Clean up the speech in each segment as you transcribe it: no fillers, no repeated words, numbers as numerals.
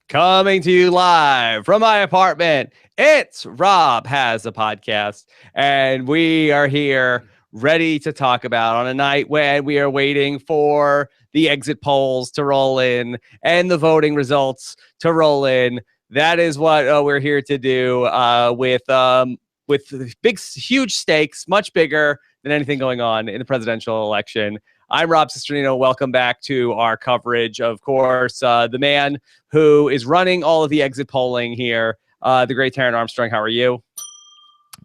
Coming to you live from my apartment. It's Rob Has a Podcast, and we are here ready to talk about on a night when we are waiting for the exit polls to roll in and the voting results to roll in. That is what we're here to do with big, huge stakes, much bigger than anything going on in the presidential election. I'm Rob Cesternino. Welcome back to our coverage. Of course, the man who is running all of the exit polling here, the great Taryn Armstrong. How are you?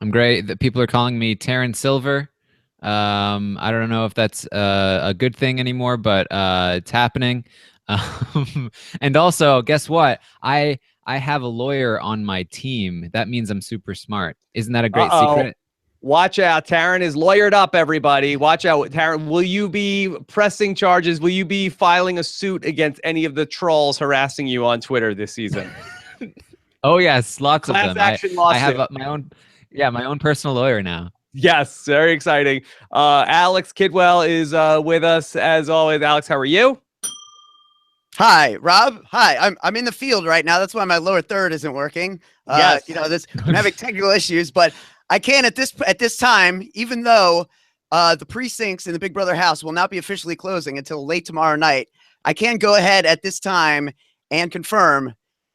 I'm great. The people are calling me Taryn Silver. I don't know if that's a good thing anymore, but it's happening. And also, guess what? I have a lawyer on my team. That means I'm super smart. Isn't that a great secret? Watch out. Taryn is lawyered up, everybody. Watch out. Taryn, will you be pressing charges? Will you be filing a suit against any of the trolls harassing you on Twitter this season? Oh, yes. Lots of them. Class action lawsuit. I have my own personal lawyer now. Yes, very exciting. Alex Kidwell is with us as always. Alex, how are you? Hi, Rob. Hi, I'm in the field right now. That's why my lower third isn't working. Yes. I'm having technical issues, but I can at this time, even though the precincts in the Big Brother house will not be officially closing until late tomorrow night. I can go ahead at this time and confirm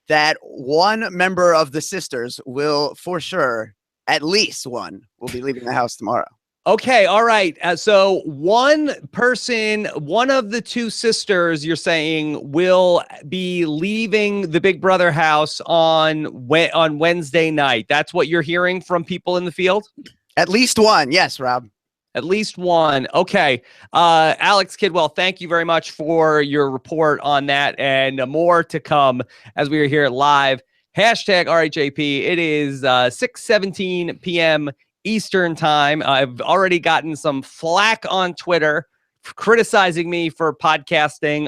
that one member of the sisters will, for sure, at least one, will be leaving the house tomorrow. Okay, all right. So one person, one of the two sisters, you're saying, will be leaving the Big Brother house on Wednesday night. That's what you're hearing from people in the field? At least one. Yes, Rob. At least one. Okay. Alex Kidwell, thank you very much for your report on that, and more to come as we are here live. Hashtag RHAP. It is 6:17 p.m. Eastern time. I've already gotten some flack on Twitter criticizing me for podcasting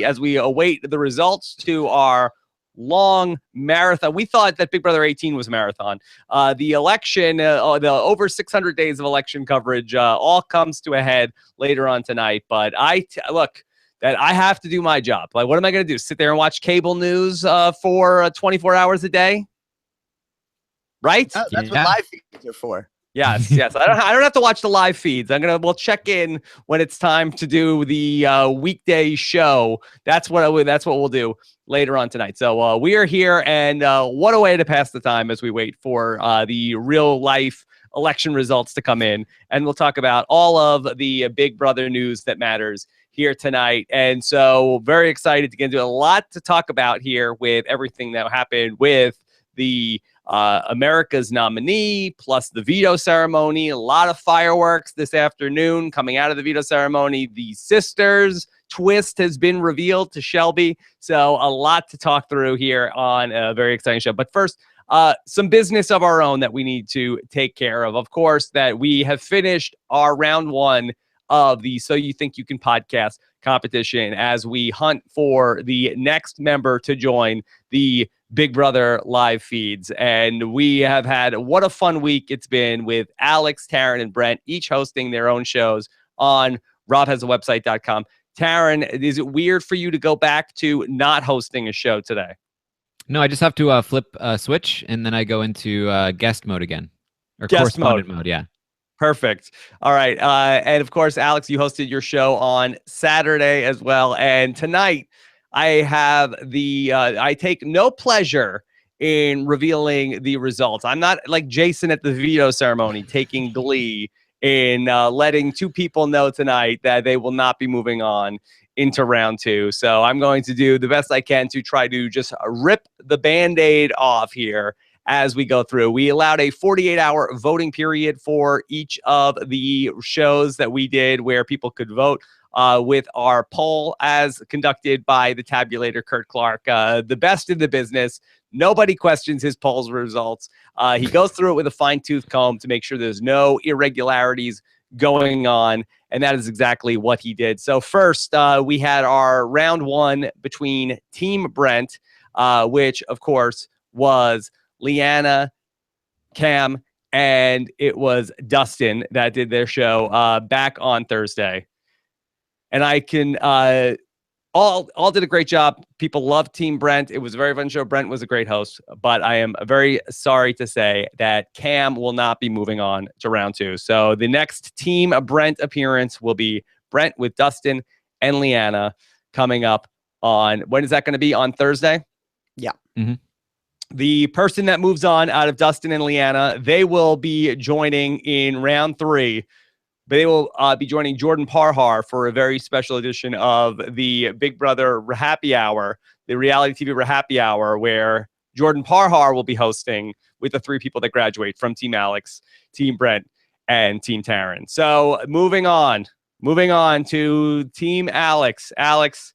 as we await the results to our long marathon. We thought that Big Brother 18 was a marathon. The election, the over 600 days of election coverage, all comes to a head later on tonight. But look, that I have to do my job. Like, what am I going to do? Sit there and watch cable news for 24 hours a day? Right? That's what live feeds are for. Yes. I don't have to watch the live feeds. We'll check in when it's time to do the weekday show. That's what we'll do later on tonight. So we are here, and what a way to pass the time as we wait for the real life election results to come in. And we'll talk about all of the Big Brother news that matters here tonight. And so very excited to get into a lot to talk about here with everything that happened with the America's nominee, plus the veto ceremony. A lot of fireworks this afternoon coming out of the veto ceremony. The sisters twist has been revealed to Shelby. So a lot to talk through here on a very exciting show. But first, some business of our own that we need to take care of. Of course, that we have finished our round one of the So You Think You Can podcast competition as we hunt for the next member to join the Big Brother live feeds. And we have had what a fun week it's been with Alex, Taryn, and Brent, each hosting their own shows on robhasawebsite.com. Taryn, is it weird for you to go back to not hosting a show today? No, I just have to flip switch, and then I go into guest mode again. Or guest correspondent mode, yeah. Perfect. All right. And of course, Alex, you hosted your show on Saturday as well. And tonight, I have I take no pleasure in revealing the results. I'm not like Jason at the veto ceremony taking glee in letting two people know tonight that they will not be moving on into round two. So I'm going to do the best I can to try to just rip the Band-Aid off here as we go through. We allowed a 48-hour voting period for each of the shows that we did where people could vote. With our poll as conducted by the tabulator, Kurt Clark, the best in the business. Nobody questions his polls results. He goes through it with a fine-tooth comb to make sure there's no irregularities going on, and that is exactly what he did. So first, we had our round one between Team Brent, which, of course, was Leanna, Cam, and it was Dustin that did their show back on Thursday. And I can all did a great job. People loved Team Brent. It was a very fun show. Brent was a great host, but I am very sorry to say that Cam will not be moving on to round 2. So the next Team Brent appearance will be Brent with Dustin and Leanna coming up on, when is that going to be? On Thursday? Yeah. Mm-hmm. The person that moves on out of Dustin and Leanna, they will be joining in round 3. But they will be joining Jordan Parhar for a very special edition of the Big Brother Happy Hour, the reality TV Happy Hour, where Jordan Parhar will be hosting with the 3 people that graduate from Team Alex, Team Brent, and Team Taryn. So moving on to Team Alex. Alex,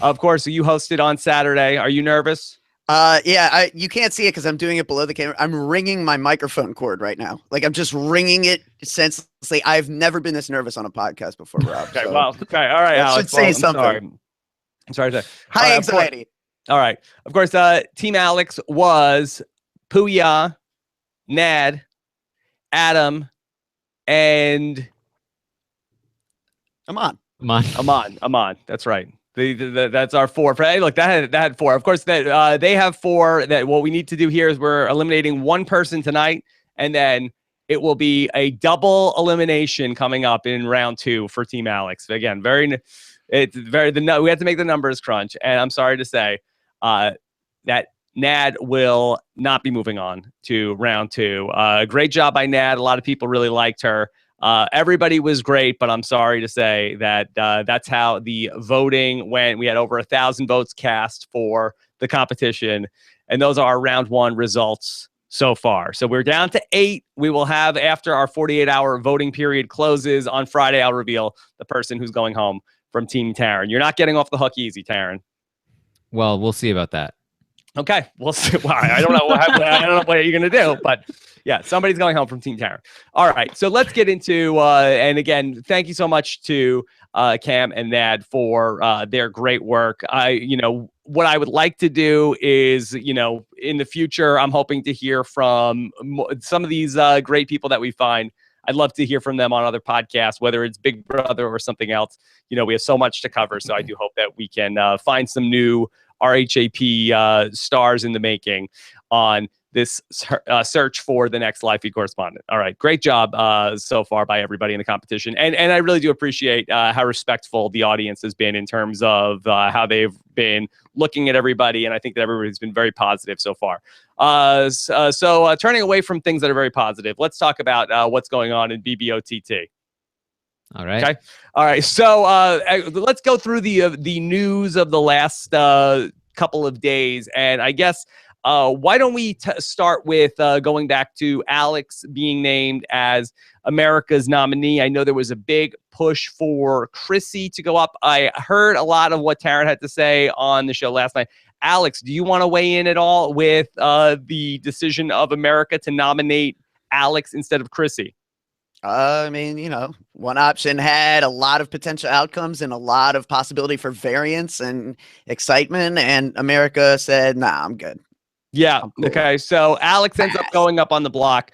of course, you hosted on Saturday. Are you nervous? Yeah, you can't see it because I'm doing it below the camera. I'm ringing my microphone cord right now. Like, I'm just ringing it senselessly. I've never been this nervous on a podcast before, Rob. Okay, so well, okay, all right, that Alex. should say I'm something. sorry. I'm sorry to say. High anxiety. All right. Of course, Team Alex was Puya, Nad, Adam, and Aman. Aman. That's right. That's our 4. Hey, look, that had 4. Of course, that they have 4. That what we need to do here is we're eliminating one person tonight, and then it will be a double elimination coming up in round 2 for Team Alex. Again, we had to make the numbers crunch, and I'm sorry to say that Nad will not be moving on to round 2. Great job by Nad. A lot of people really liked her. Everybody was great, but I'm sorry to say that that's how the voting went. We had over 1,000 votes cast for the competition, and those are our round 1 results so far. So we're down to 8. We will have, after our 48-hour voting period closes on Friday, I'll reveal the person who's going home from Team Taryn. You're not getting off the hook easy, Taryn. Well, we'll see about that. Okay, we'll see. Well, I don't know what you're gonna do, but yeah, somebody's going home from Team Taryn. All right, so let's get into and again, thank you so much to Cam and Nad for their great work. What I would like to do is, in the future, I'm hoping to hear from some of these great people that we find. I'd love to hear from them on other podcasts, whether it's Big Brother or something else. We have so much to cover, so I do hope that we can find some new RHAP stars in the making on this search for the next live feed correspondent. All right, great job so far by everybody in the competition, and I really do appreciate how respectful the audience has been in terms of how they've been looking at everybody, and I think that everybody's been very positive so far. So turning away from things that are very positive, let's talk about what's going on in BBOTT. All right. Okay. All right. So let's go through the news of the last couple of days, and I guess why don't we start with going back to Alex being named as America's nominee. I know there was a big push for Chrissy to go up. I heard a lot of what Taryn had to say on the show last night. Alex, do you want to weigh in at all with the decision of America to nominate Alex instead of Chrissy? I mean, one option had a lot of potential outcomes and a lot of possibility for variance and excitement, and America said, nah, I'm good. Yeah. Cool. Okay. So Alex ends up going up on the block.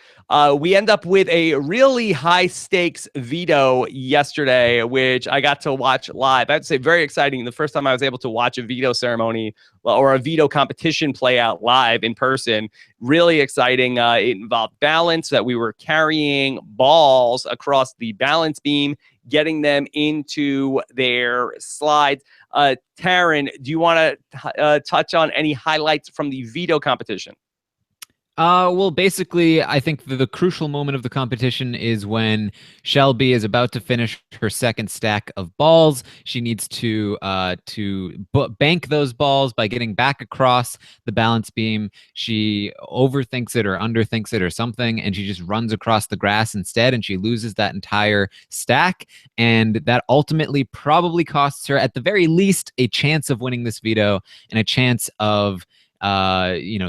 We end up with a really high stakes veto yesterday, which I got to watch live. I have to say, very exciting. The first time I was able to watch a veto ceremony or a veto competition play out live in person. Really exciting. It involved balance, that we were carrying balls across the balance beam, getting them into their slides. Taryn, do you want to touch on any highlights from the veto competition? Well, basically, I think the crucial moment of the competition is when Shelby is about to finish her second stack of balls. She needs to bank those balls by getting back across the balance beam. She overthinks it or underthinks it or something, and she just runs across the grass instead, and she loses that entire stack. And that ultimately probably costs her, at the very least, a chance of winning this veto and a chance of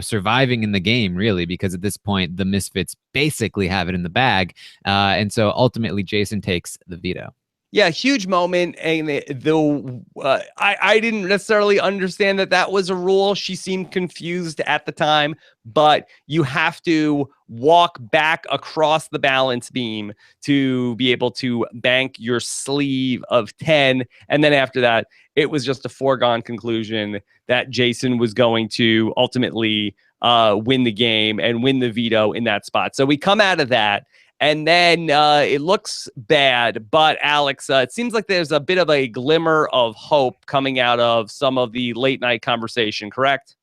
surviving in the game, really, because at this point the Misfits basically have it in the bag, and so ultimately Jason takes the veto. Yeah, huge moment, and I didn't necessarily understand that was a rule. She seemed confused at the time, but you have to walk back across the balance beam to be able to bank your sleeve of 10, and then after that, it was just a foregone conclusion that Jason was going to ultimately win the game and win the veto in that spot. So we come out of that. And then it looks bad, but Alex, it seems like there's a bit of a glimmer of hope coming out of some of the late night conversation, correct?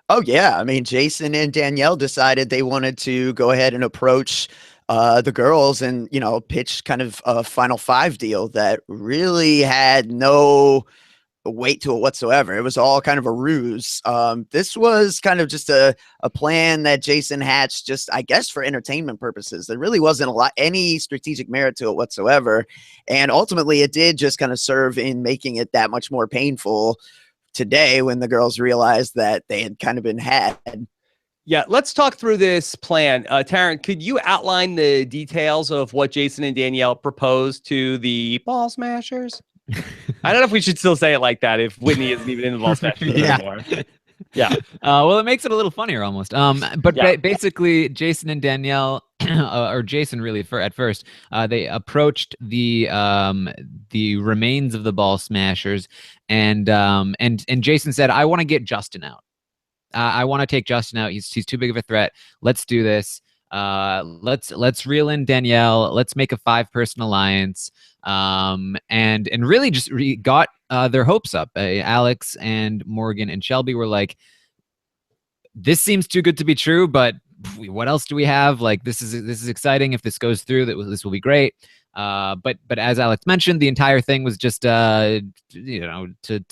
Oh yeah, I mean, Jason and Danielle decided they wanted to go ahead and approach the girls and pitch kind of a Final Five deal that really had no weight to it whatsoever. It was all kind of a ruse. This was kind of just a plan that Jason hatched, just I guess for entertainment purposes. There really wasn't any strategic merit to it whatsoever, and ultimately it did just kind of serve in making it that much more painful today when the girls realized that they had kind of been had. Yeah, let's talk through this plan. Taryn, could you outline the details of what Jason and Danielle proposed to the Ball Smashers? I don't know if we should still say it like that if Whitney isn't even in the Ball Smashers anymore. Yeah. Well, it makes it a little funnier almost. But Yeah. basically, Jason and Danielle, or Jason really, at first, they approached the remains of the Ball Smashers, and Jason said, "I want to get Justin out. I want to take Justin out. He's too big of a threat. Let's do this. Let's reel in Danielle. Let's make a 5-person alliance." And really just got their hopes up. Alex and Morgan and Shelby were like, "This seems too good to be true, but what else do we have? Like, this is exciting. If this goes through, this will be great." But as Alex mentioned, the entire thing was just to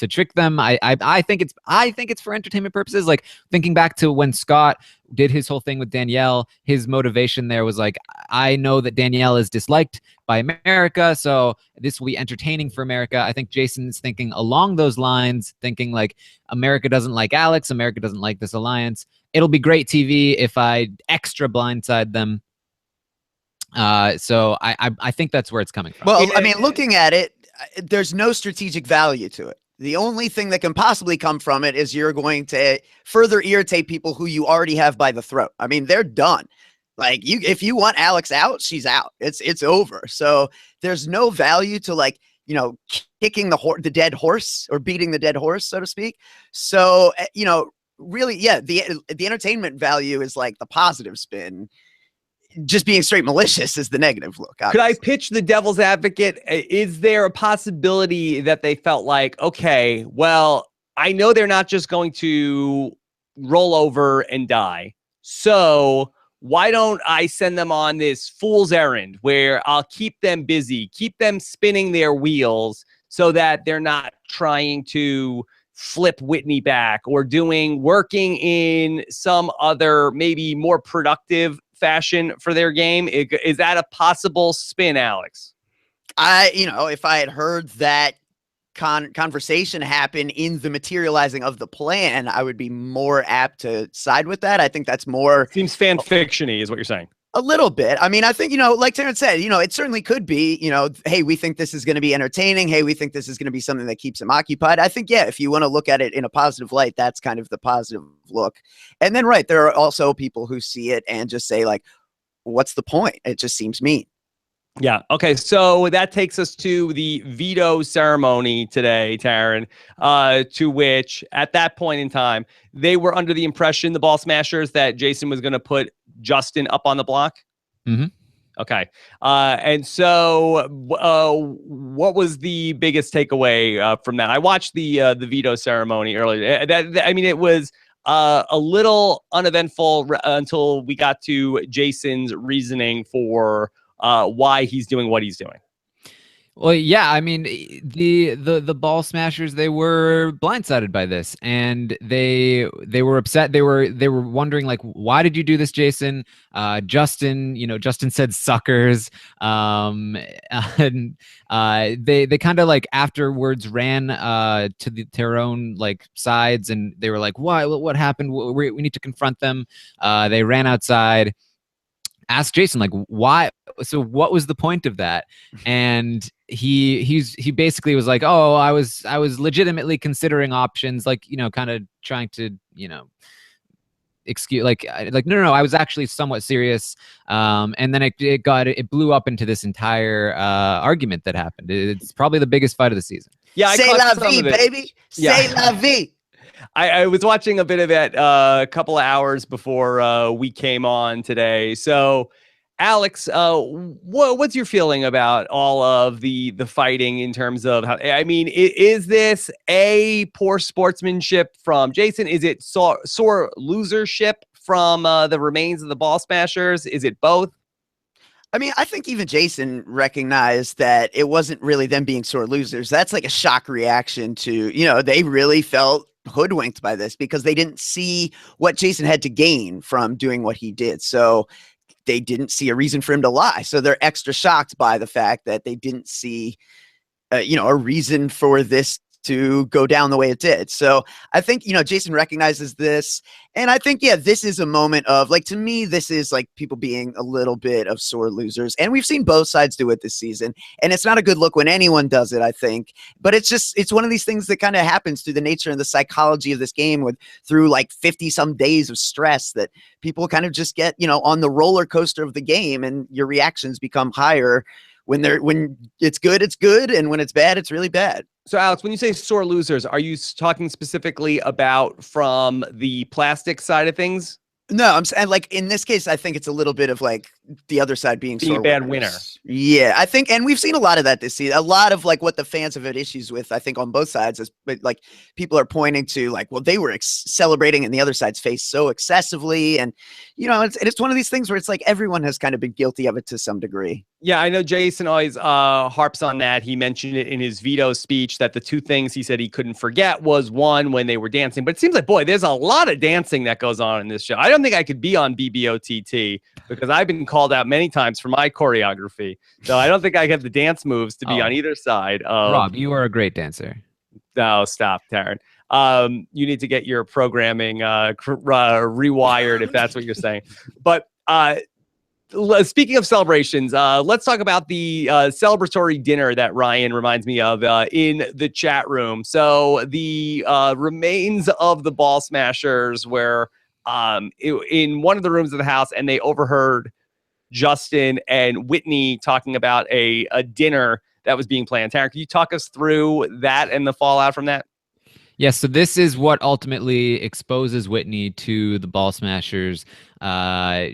trick them. I think it's for entertainment purposes. Like, thinking back to when Scott did his whole thing with Danielle, his motivation there was like, I know that Danielle is disliked by America, so this will be entertaining for America. I think Jason's thinking along those lines, thinking like, America doesn't like Alex, America doesn't like this alliance. It'll be great TV if I extra blindside them. So I think that's where it's coming from. Well, I mean, looking at it, there's no strategic value to it. The only thing that can possibly come from it is you're going to further irritate people who you already have by the throat. I mean, they're done. Like, if you want Alex out, she's out. It's over. So there's no value to, like, kicking the dead horse or beating the dead horse, so to speak. So, really, yeah, the entertainment value is like the positive spin. Just being straight malicious is the negative look. Obviously. Could I pitch the devil's advocate? Is there a possibility that they felt like, okay, well, I know they're not just going to roll over and die. So why don't I send them on this fool's errand where I'll keep them busy, keep them spinning their wheels so that they're not trying to flip Whitney back or working in some other maybe more productive fashion for their game? Is that a possible spin, Alex? If I had heard that conversation happen in the materializing of the plan, I would be more apt to side with that. I think that's more seems fan fiction-y is what you're saying. A little bit. I mean, I think, like Terrence said, it certainly could be, hey, we think this is going to be entertaining. Hey, we think this is going to be something that keeps them occupied. I think, yeah, if you want to look at it in a positive light, that's kind of the positive look. And then, right, there are also people who see it and just say, like, what's the point? It just seems mean. Yeah. Okay. So that takes us to the veto ceremony today, Taryn, to which at that point in time, they were under the impression, the Ball Smashers, that Jason was going to put Justin up on the block. Mm-hmm. Okay. And so what was the biggest takeaway from that? I watched the veto ceremony earlier. It was a little uneventful until we got to Jason's reasoning for why he's doing what he's doing. Well, yeah, I mean, the Ball Smashers, they were blindsided by this, and they were upset. They were wondering, like, why did you do this, Jason? Justin said suckers. And they kind of like afterwards ran to their own like sides, and they were like, why? What happened? We need to confront them. They ran outside. ask Jason, like, why? So what was the point of that? And he basically was like, oh, I was legitimately considering options, like, kind of trying to, excuse, like no, I was actually somewhat serious. And then it blew up into this entire argument that happened. It's probably the biggest fight of the season. Yeah, Say la vie, baby. Say la vie. I was watching a bit of it a couple of hours before we came on today. So, Alex, what's your feeling about all of the fighting in terms of how? I mean, is this a poor sportsmanship from Jason? Is it sore losership from the remains of the Ball Smashers? Is it both? I mean, I think even Jason recognized that it wasn't really them being sore losers. That's like a shock reaction to, they really felt hoodwinked by this because they didn't see what Jason had to gain from doing what he did. So they didn't see a reason for him to lie. So they're extra shocked by the fact that they didn't see, a reason for this to go down the way it did. So I think, Jason recognizes this. And I think, this is a moment of, like, to me, this is like people being a little bit of sore losers. And we've seen both sides do it this season. And it's not a good look when anyone does it, I think. But it's one of these things that kind of happens through the nature and the psychology of this game through like 50 some days of stress that people kind of just get, on the roller coaster of the game, and your reactions become higher when it's good, it's good. And when it's bad, it's really bad. So, Alex, when you say sore losers, are you talking specifically about from the plastic side of things? No, I'm saying, like, in this case, I think it's a little bit of like the other side being a bad winner. Yeah, I think, and we've seen a lot of that this season. A lot of like what the fans have had issues with, I think, on both sides is, like, people are pointing to like, well, they were celebrating in the other side's face so excessively, and it's one of these things where it's like everyone has kind of been guilty of it to some degree. Yeah, I know Jason always harps on that. He mentioned it in his veto speech that the two things he said he couldn't forget was, one, when they were dancing. But it seems like, boy, there's a lot of dancing that goes on in this show. I don't think I could be on BBOTT because I've been called out many times for my choreography. So I don't think I have the dance moves to be on either side. Rob, you are a great dancer. No, stop, Taryn. You need to get your programming rewired if that's what you're saying. But speaking of celebrations, let's talk about the celebratory dinner that Ryan reminds me of in the chat room. So the remains of the Ball Smashers were in one of the rooms of the house, and they overheard Justin and Whitney talking about a dinner that was being planned. Taryn, can you talk us through that and the fallout from that? Yes, so this is what ultimately exposes Whitney to the Ball Smashers.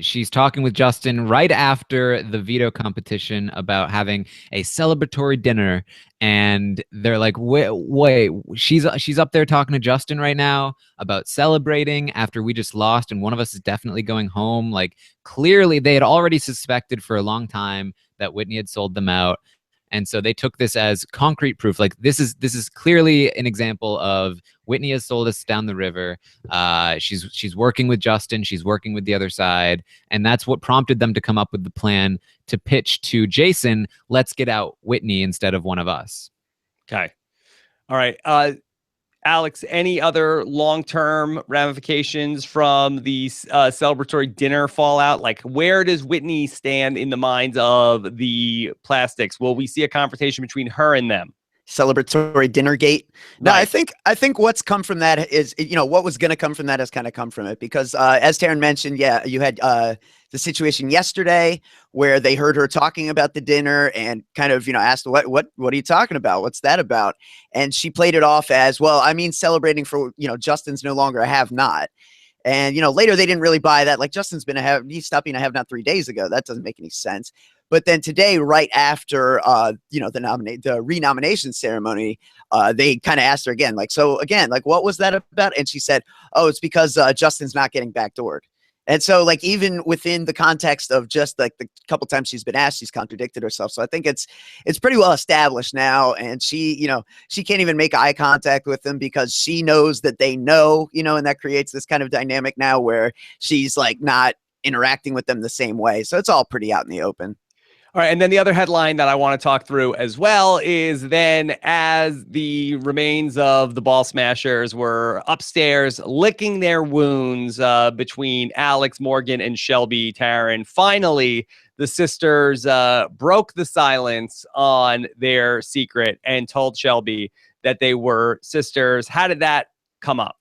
She's talking with Justin right after the veto competition about having a celebratory dinner, and they're like, wait, she's up there talking to Justin right now about celebrating after we just lost, and one of us is definitely going home. Like, clearly they had already suspected for a long time that Whitney had sold them out. And so they took this as concrete proof. Like, this is clearly an example of Whitney has sold us down the river. She's working with Justin. She's working with the other side. And that's what prompted them to come up with the plan to pitch to Jason, let's get out Whitney instead of one of us. Okay. All right. Alex, any other long-term ramifications from the celebratory dinner fallout? Like, where does Whitney stand in the minds of the plastics? Will we see a confrontation between her and them? Celebratory dinner gate. No, Right. I think what's come from that is, what was going to come from that has kind of come from it, because as Taryn mentioned, you had the situation yesterday where they heard her talking about the dinner and kind of, asked, what are you talking about? What's that about? And she played it off as, well, I mean, celebrating for, Justin's no longer a have-not. And, later they didn't really buy that. Like, Justin's been he stopped being a have-not 3 days ago. That doesn't make any sense. But then today, right after, the renomination ceremony, they kind of asked her again, like, so again, like, what was that about? And she said, oh, it's because Justin's not getting backdoored. And so, like, even within the context of just like the couple times she's been asked, she's contradicted herself. So I think it's pretty well established now. And she, she can't even make eye contact with them because she knows that they know, and that creates this kind of dynamic now where she's like not interacting with them the same way. So it's all pretty out in the open. All right, and then the other headline that I want to talk through as well is then as the remains of the Ball Smashers were upstairs licking their wounds between Alex, Morgan, and Shelby Taryn, finally the sisters broke the silence on their secret and told Shelby that they were sisters. How did that come up?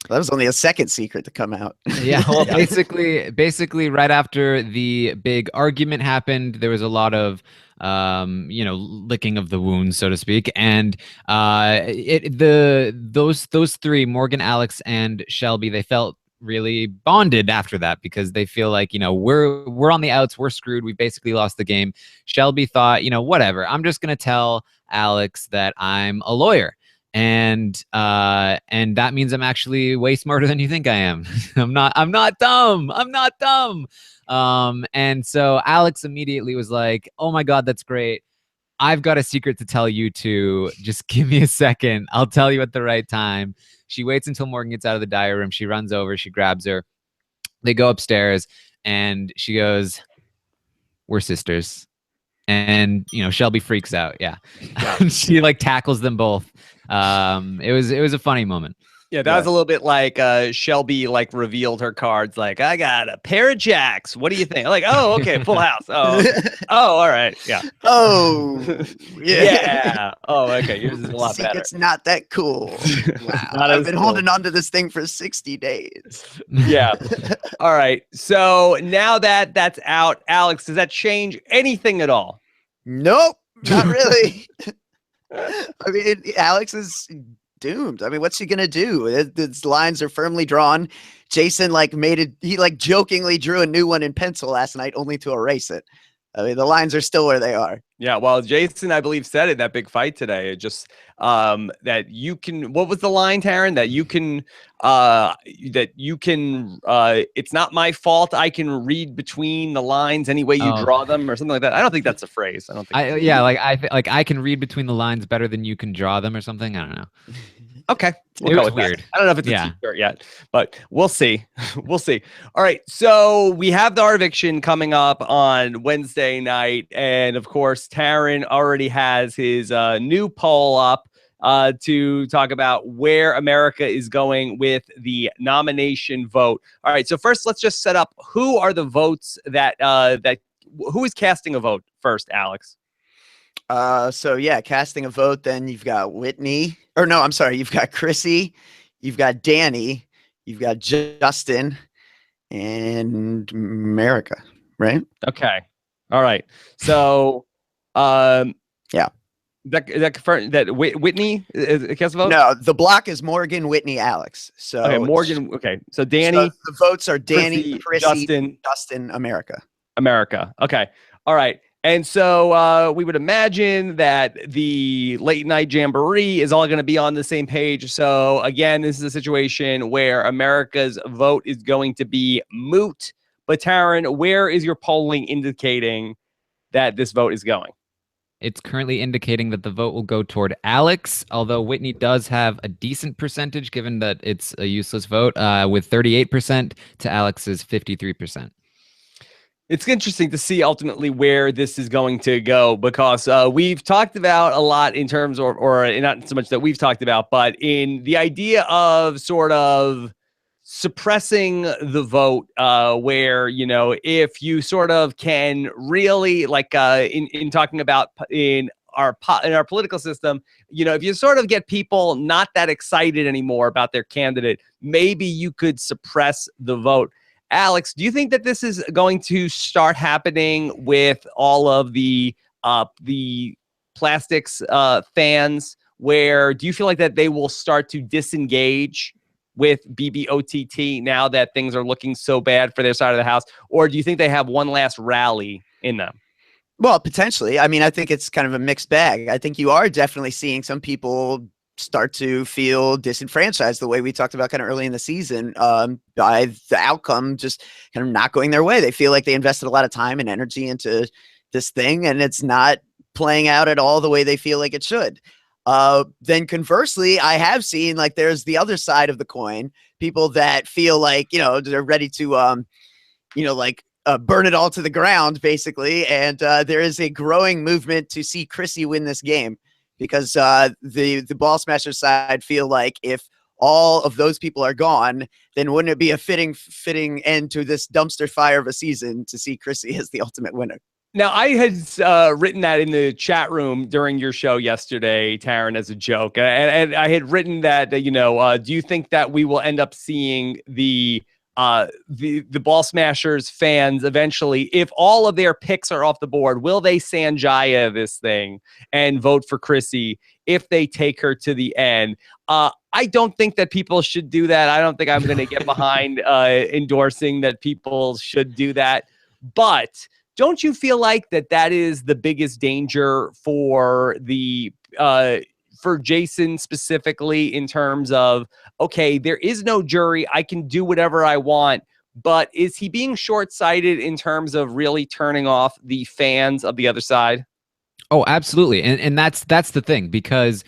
That was only a second secret to come out. Yeah, well, basically, right after the big argument happened, there was a lot of, licking of the wounds, so to speak, and those three, Morgan, Alex, and Shelby, they felt really bonded after that because they feel like we're on the outs, we're screwed, we basically lost the game. Shelby thought, whatever, I'm just gonna tell Alex that I'm a lawyer. And that means I'm actually way smarter than you think I am. I'm not dumb. I'm not dumb. And so Alex immediately was like, "Oh my God, that's great. I've got a secret to tell you two. Just give me a second. I'll tell you at the right time." She waits until Morgan gets out of the diary room. She runs over. She grabs her. They go upstairs, and she goes, "We're sisters." And Shelby freaks out. Yeah. She like tackles them both. It was a funny moment. Yeah, that was a little bit like Shelby like revealed her cards, like, I got a pair of jacks. What do you think? Like, oh, okay, full house. Oh, okay. Oh, all right. Yeah. Oh, yeah. Oh, okay. Yours is a lot better. It's not that cool. Wow. I've been holding on to this thing for 60 days. Yeah. All right. So now that that's out, Alex, does that change anything at all? Nope, not really. I mean, Alex is doomed. I mean, what's he gonna do? His lines are firmly drawn. Jason he jokingly drew a new one in pencil last night, only to erase it. I mean, the lines are still where they are. Yeah, well, Jason, I believe, said in that big fight today, just that you can. What was the line, Taryn? That you can. It's not my fault. I can read between the lines any way you draw them, or something like that. I don't think that's a phrase. I don't think. I can read between the lines better than you can draw them, or something. I don't know. Okay. It was weird. I don't know if it's a t-shirt yet, but we'll see. We'll see. All right. So we have the eviction coming up on Wednesday night. And of course, Taryn already has his new poll up to talk about where America is going with the nomination vote. All right. So first, let's just set up who are the votes that who is casting a vote first, Alex? So yeah, casting a vote, then you've got Whitney, or no, I'm sorry, you've got Chrissy, you've got Danny, you've got Justin, and America, right? Okay. All right. So, yeah. That confirmed that Whitney is cast a vote? No, the block is Morgan, Whitney, Alex. So okay, Morgan. Okay, so Danny. So the votes are Danny, Chrissy, Justin, America. Okay. All right. And so we would imagine that the late night jamboree is all going to be on the same page. So again, this is a situation where America's vote is going to be moot. But Taryn, where is your polling indicating that this vote is going? It's currently indicating that the vote will go toward Alex, although Whitney does have a decent percentage given that it's a useless vote, with 38% to Alex's 53%. It's interesting to see ultimately where this is going to go, because we've talked about a lot in terms or not so much that we've talked about, but in the idea of sort of suppressing the vote, where, if you sort of can really in talking about in our political system, if you sort of get people not that excited anymore about their candidate, maybe you could suppress the vote. Alex, do you think that this is going to start happening with all of the plastics fans? Where do you feel like that they will start to disengage with BBOTT now that things are looking so bad for their side of the house? Or do you think they have one last rally in them? Well, potentially. I mean, I think it's kind of a mixed bag. I think you are definitely seeing some people start to feel disenfranchised the way we talked about kind of early in the season, by the outcome just kind of not going their way. They feel like they invested a lot of time and energy into this thing and it's not playing out at all the way they feel like it should. Then conversely, I have seen there's the other side of the coin, people that feel like, they're ready to, burn it all to the ground, basically. And there is a growing movement to see Chrissy win this game because the Ball Smasher side feel like if all of those people are gone, then wouldn't it be a fitting end to this dumpster fire of a season to see Chrissy as the ultimate winner? Now, I had written that in the chat room during your show yesterday, Taryn, as a joke. And I had written that, do you think that we will end up seeing the Ball Smashers fans eventually, if all of their picks are off the board, will they Sanjaya this thing and vote for Chrissy if they take her to the end? I don't think that people should do that. I don't think I'm going to get behind endorsing that people should do that. But don't you feel like that is the biggest danger for for Jason specifically, in terms of, okay, there is no jury, I can do whatever I want, but is he being short-sighted in terms of really turning off the fans of the other side? Oh, absolutely. And that's the thing, because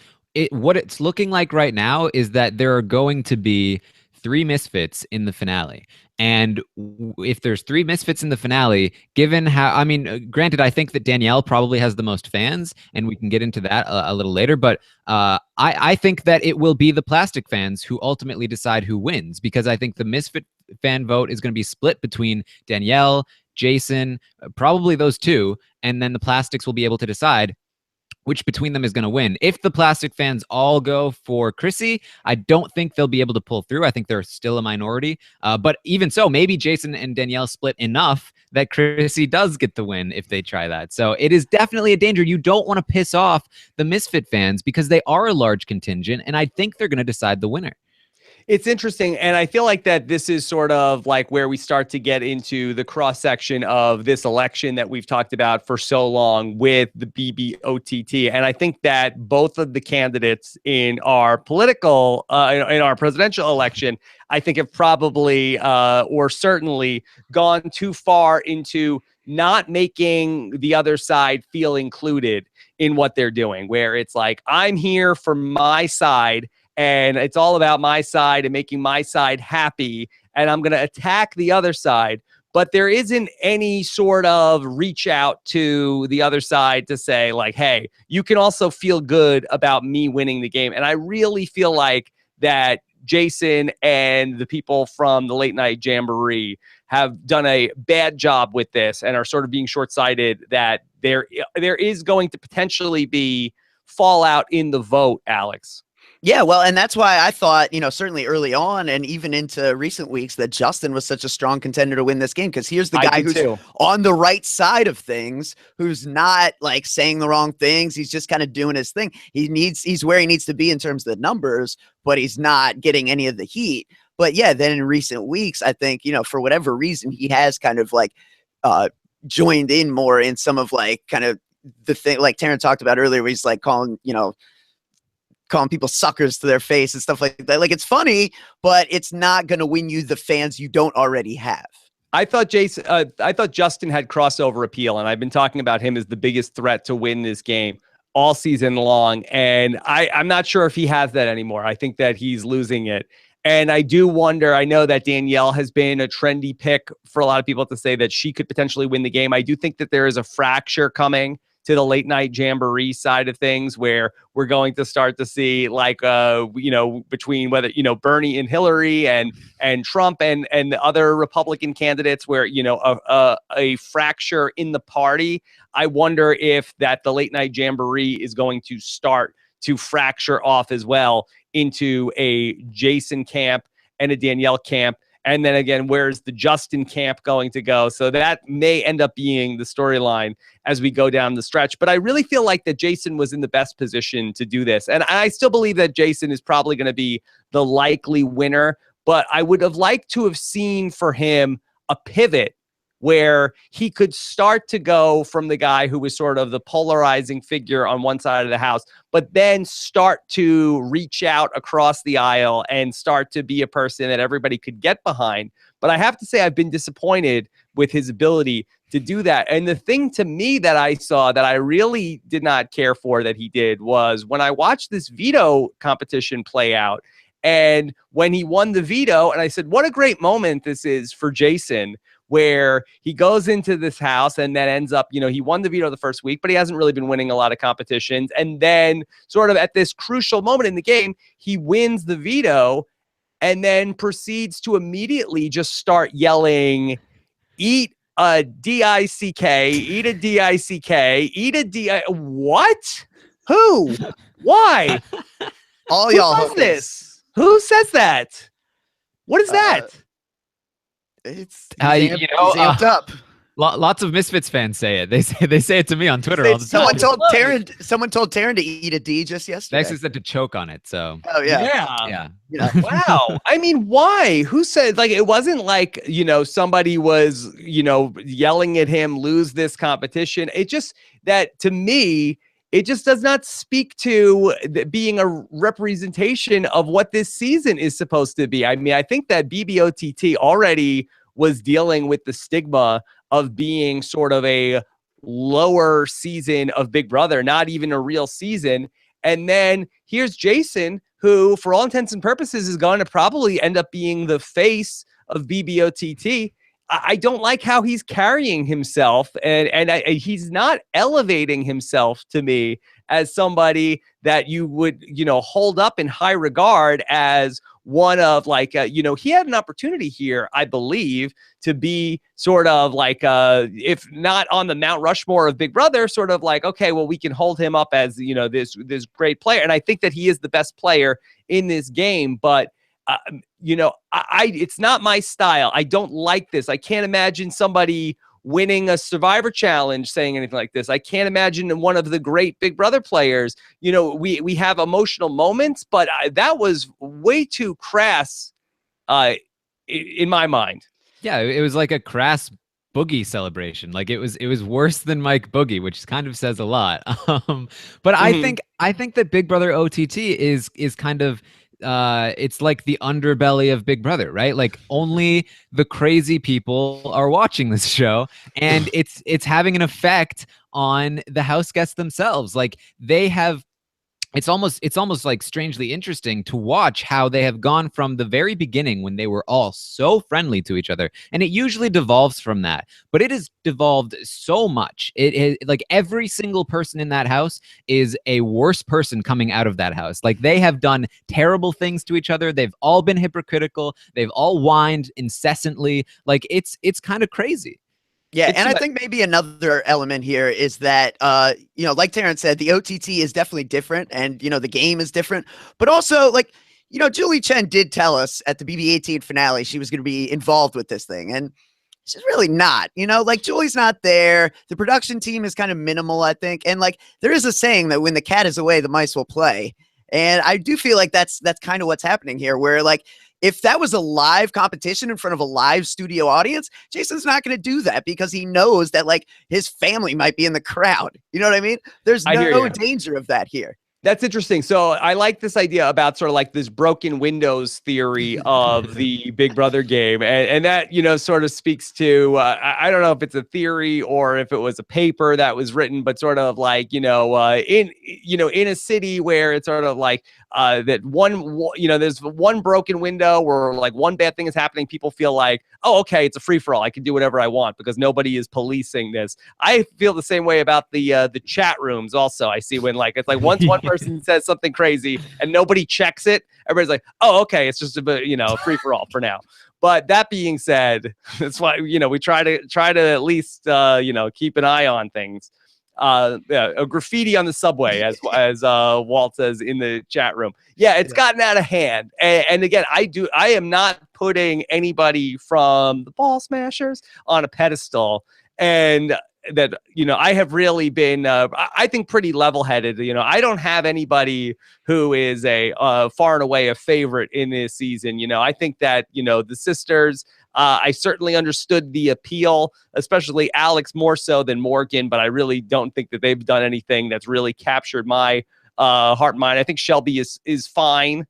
what it's looking like right now is that there are going to be 3 misfits in the finale. And if there's 3 misfits in the finale, given how, I mean, granted, I think that Danielle probably has the most fans, and we can get into that a little later, but I think that it will be the plastic fans who ultimately decide who wins, because I think the misfit fan vote is going to be split between Danielle, Jason, probably those 2, and then the plastics will be able to decide which between them is going to win. If the plastic fans all go for Chrissy, I don't think they'll be able to pull through. I think they're still a minority. But even so, maybe Jason and Danielle split enough that Chrissy does get the win if they try that. So it is definitely a danger. You don't want to piss off the Misfit fans because they are a large contingent, and I think they're going to decide the winner. It's interesting, and I feel like that this is sort of like where we start to get into the cross-section of this election that we've talked about for so long with the BBOTT. And I think that both of the candidates in our political, in our presidential election, I think have probably or certainly gone too far into not making the other side feel included in what they're doing, where it's like, I'm here for my side, and it's all about my side and making my side happy, and I'm going to attack the other side. But there isn't any sort of reach out to the other side to say, like, hey, you can also feel good about me winning the game. And I really feel like that Jason and the people from the Late Night Jamboree have done a bad job with this and are sort of being short-sighted, that there is going to potentially be fallout in the vote, Alex. Yeah, well, and that's why I thought, certainly early on and even into recent weeks, that Justin was such a strong contender to win this game, because here's the guy who's on the right side of things, who's not like saying the wrong things. He's just kind of doing his thing. He's where he needs to be in terms of the numbers, but he's not getting any of the heat. But yeah, then in recent weeks, I think, for whatever reason, he has kind of like joined in more in some of like kind of the thing like Taryn talked about earlier, where he's like calling people suckers to their face and stuff like that. Like, it's funny, but it's not going to win you the fans you don't already have. I thought Justin had crossover appeal, and I've been talking about him as the biggest threat to win this game all season long. And I'm not sure if he has that anymore. I think that he's losing it. And I do wonder, I know that Danielle has been a trendy pick for a lot of people to say that she could potentially win the game. I do think that there is a fracture coming to the Late Night Jamboree side of things, where we're going to start to see, like, between whether, Bernie and Hillary and Trump and the other Republican candidates, where, a fracture in the party. I wonder if that the Late Night Jamboree is going to start to fracture off as well into a Jason camp and a Danielle camp. And then again, where's the Justin camp going to go? So that may end up being the storyline as we go down the stretch. But I really feel like that Jason was in the best position to do this. And I still believe that Jason is probably going to be the likely winner. But I would have liked to have seen for him a pivot where he could start to go from the guy who was sort of the polarizing figure on one side of the house, but then start to reach out across the aisle and start to be a person that everybody could get behind. But I have to say, I've been disappointed with his ability to do that. And the thing to me that I saw that I really did not care for that he did was when I watched this veto competition play out, and when he won the veto, and I said, what a great moment this is for Jason, where he goes into this house and then ends up, he won the veto the first week, but he hasn't really been winning a lot of competitions. And then sort of at this crucial moment in the game, he wins the veto and then proceeds to immediately just start yelling, eat a D-I-C-K, eat a D-I-C-K, eat a D-I... What? Who? Why? All y'all Who does this? Who says that? What is that? It's you he's know, amped up. Lots of Misfits fans say it. They say it to me on Twitter all the time. Someone told Taryn to eat a D just yesterday. Next is said to choke on it. So oh yeah. Yeah. Wow. I mean, why? Who said, like, it wasn't like, somebody was, yelling at him, lose this competition. It just, that to me, it just does not speak to being a representation of what this season is supposed to be. I mean, I think that BBOTT already was dealing with the stigma of being sort of a lower season of Big Brother, not even a real season. And then here's Jason, who for all intents and purposes is going to probably end up being the face of BBOTT. I don't like how he's carrying himself, and he's not elevating himself to me as somebody that you would, hold up in high regard as one of like, he had an opportunity here, I believe, to be sort of like, if not on the Mount Rushmore of Big Brother, sort of like, okay, well, we can hold him up as, this great player. And I think that he is the best player in this game, but it's not my style. I don't like this. I can't imagine somebody winning a Survivor Challenge saying anything like this. I can't imagine one of the great Big Brother players. We have emotional moments, but that was way too crass in my mind. Yeah, it was like a crass Boogie celebration. Like it was worse than Mike Boogie, which kind of says a lot. But I think that Big Brother OTT is kind of it's like the underbelly of Big Brother, right? Like only the crazy people are watching this show, and it's having an effect on the house guests themselves. Like they have, it's almost like strangely interesting to watch how they have gone from the very beginning when they were all so friendly to each other, and it usually devolves from that, but it has devolved so much. Like every single person in that house is a worse person coming out of that house. Like they have done terrible things to each other. They've all been hypocritical. They've all whined incessantly. Like it's kind of crazy. Yeah, and I think maybe another element here is that, like Taryn said, the OTT is definitely different, and, the game is different. But also, like, Julie Chen did tell us at the BB18 finale she was going to be involved with this thing, and she's really not. Like, Julie's not there. The production team is kind of minimal, I think. And, like, there is a saying that when the cat is away, the mice will play. And I do feel like that's kind of what's happening here, where, like, if that was a live competition in front of a live studio audience, Jason's not going to do that because he knows that, like, his family might be in the crowd. You know what I mean? There's no danger of that here. That's interesting. So I like this idea about sort of like this broken windows theory of the Big Brother game. And that, sort of speaks to, I don't know if it's a theory or if it was a paper that was written, but sort of like, in a city where it's sort of like that there's one broken window where like one bad thing is happening. People feel like, oh, okay, it's a free for all. I can do whatever I want because nobody is policing this. I feel the same way about the chat rooms. Also, I see when like, it's like once one person says something crazy and nobody checks it, everybody's like, oh, okay, it's just a free for all for now. But that being said, that's why, we try to at least, keep an eye on things. A graffiti on the subway, as Walt says in the chat room. Yeah, it's gotten out of hand. And again, I am not putting anybody from the Ball Smashers on a pedestal. And that, I have really been, I think, pretty level-headed. I don't have anybody who is a far and away a favorite in this season. I think that, the sisters, I certainly understood the appeal, especially Alex more so than Morgan, but I really don't think that they've done anything that's really captured my heart and mind. I think Shelby is fine.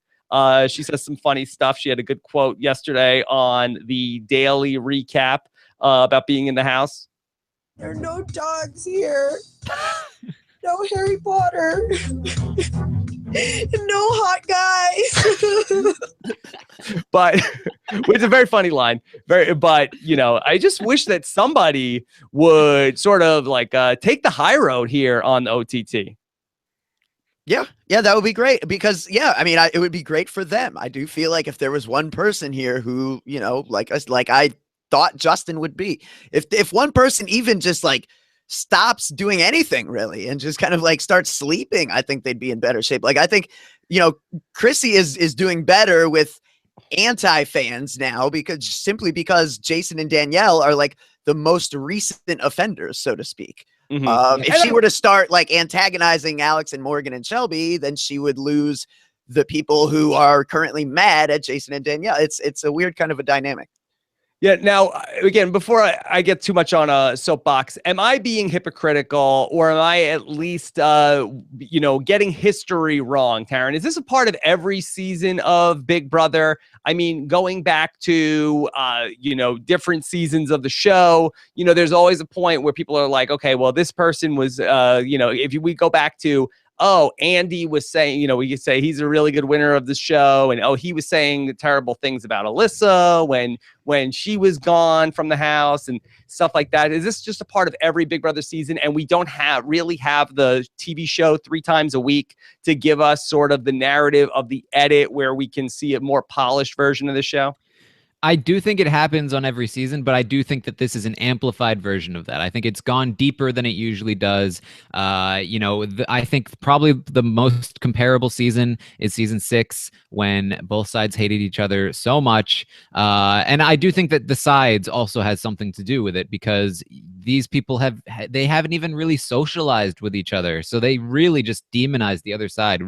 She says some funny stuff. She had a good quote yesterday on the daily recap about being in the house. There are no dogs here. No Harry Potter. No hot guys. But Which is a very funny line. But I just wish that somebody would sort of like take the high road here on the OTT. Yeah, that would be great because I mean, it would be great for them. I do feel like if there was one person here who, like I thought Justin would be, if one person even just like stops doing anything really and just kind of like starts sleeping, I think they'd be in better shape. Like I think, Chrissy is doing better with anti-fans now simply because Jason and Danielle are like the most recent offenders, so to speak. If she were to start like antagonizing Alex and Morgan and Shelby, then she would lose the people who are currently mad at Jason and Danielle. It's a weird kind of a dynamic. Yeah. Now, again, before I get too much on a soapbox, am I being hypocritical, or am I at least, getting history wrong, Taryn? Is this a part of every season of Big Brother? I mean, going back to, different seasons of the show, there's always a point where people are like, okay, well, this person was, if we go back to, oh, Andy was saying, we could say he's a really good winner of the show. And, he was saying terrible things about Alyssa when she was gone from the house and stuff like that. Is this just a part of every Big Brother season? And we don't really have the TV show 3 times a week to give us sort of the narrative of the edit where we can see a more polished version of the show? I do think it happens on every season, but I do think that this is an amplified version of that. I think it's gone deeper than it usually does. I think probably the most comparable season is season 6 when both sides hated each other so much. And I do think that the sides also has something to do with it because these people haven't even really socialized with each other. So they really just demonize the other side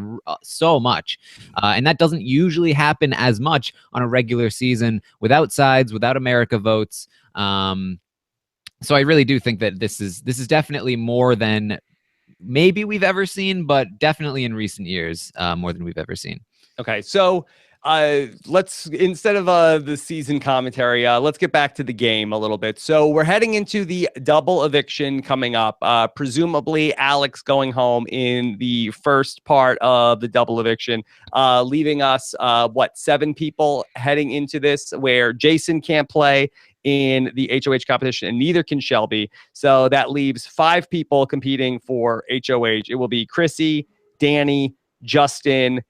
so much. And that doesn't usually happen as much on a regular season without sides, without America votes. So I really do think that this is definitely more than maybe we've ever seen, but definitely in recent years, more than we've ever seen. Okay, so let's, instead of the season commentary, let's get back to the game a little bit. So we're heading into the double eviction coming up. Presumably Alex going home in the first part of the double eviction, leaving us 7 people heading into this, where Jason can't play in the HOH competition and neither can Shelby. So that leaves 5 people competing for HOH. It will be Chrissy, Danny, Justin,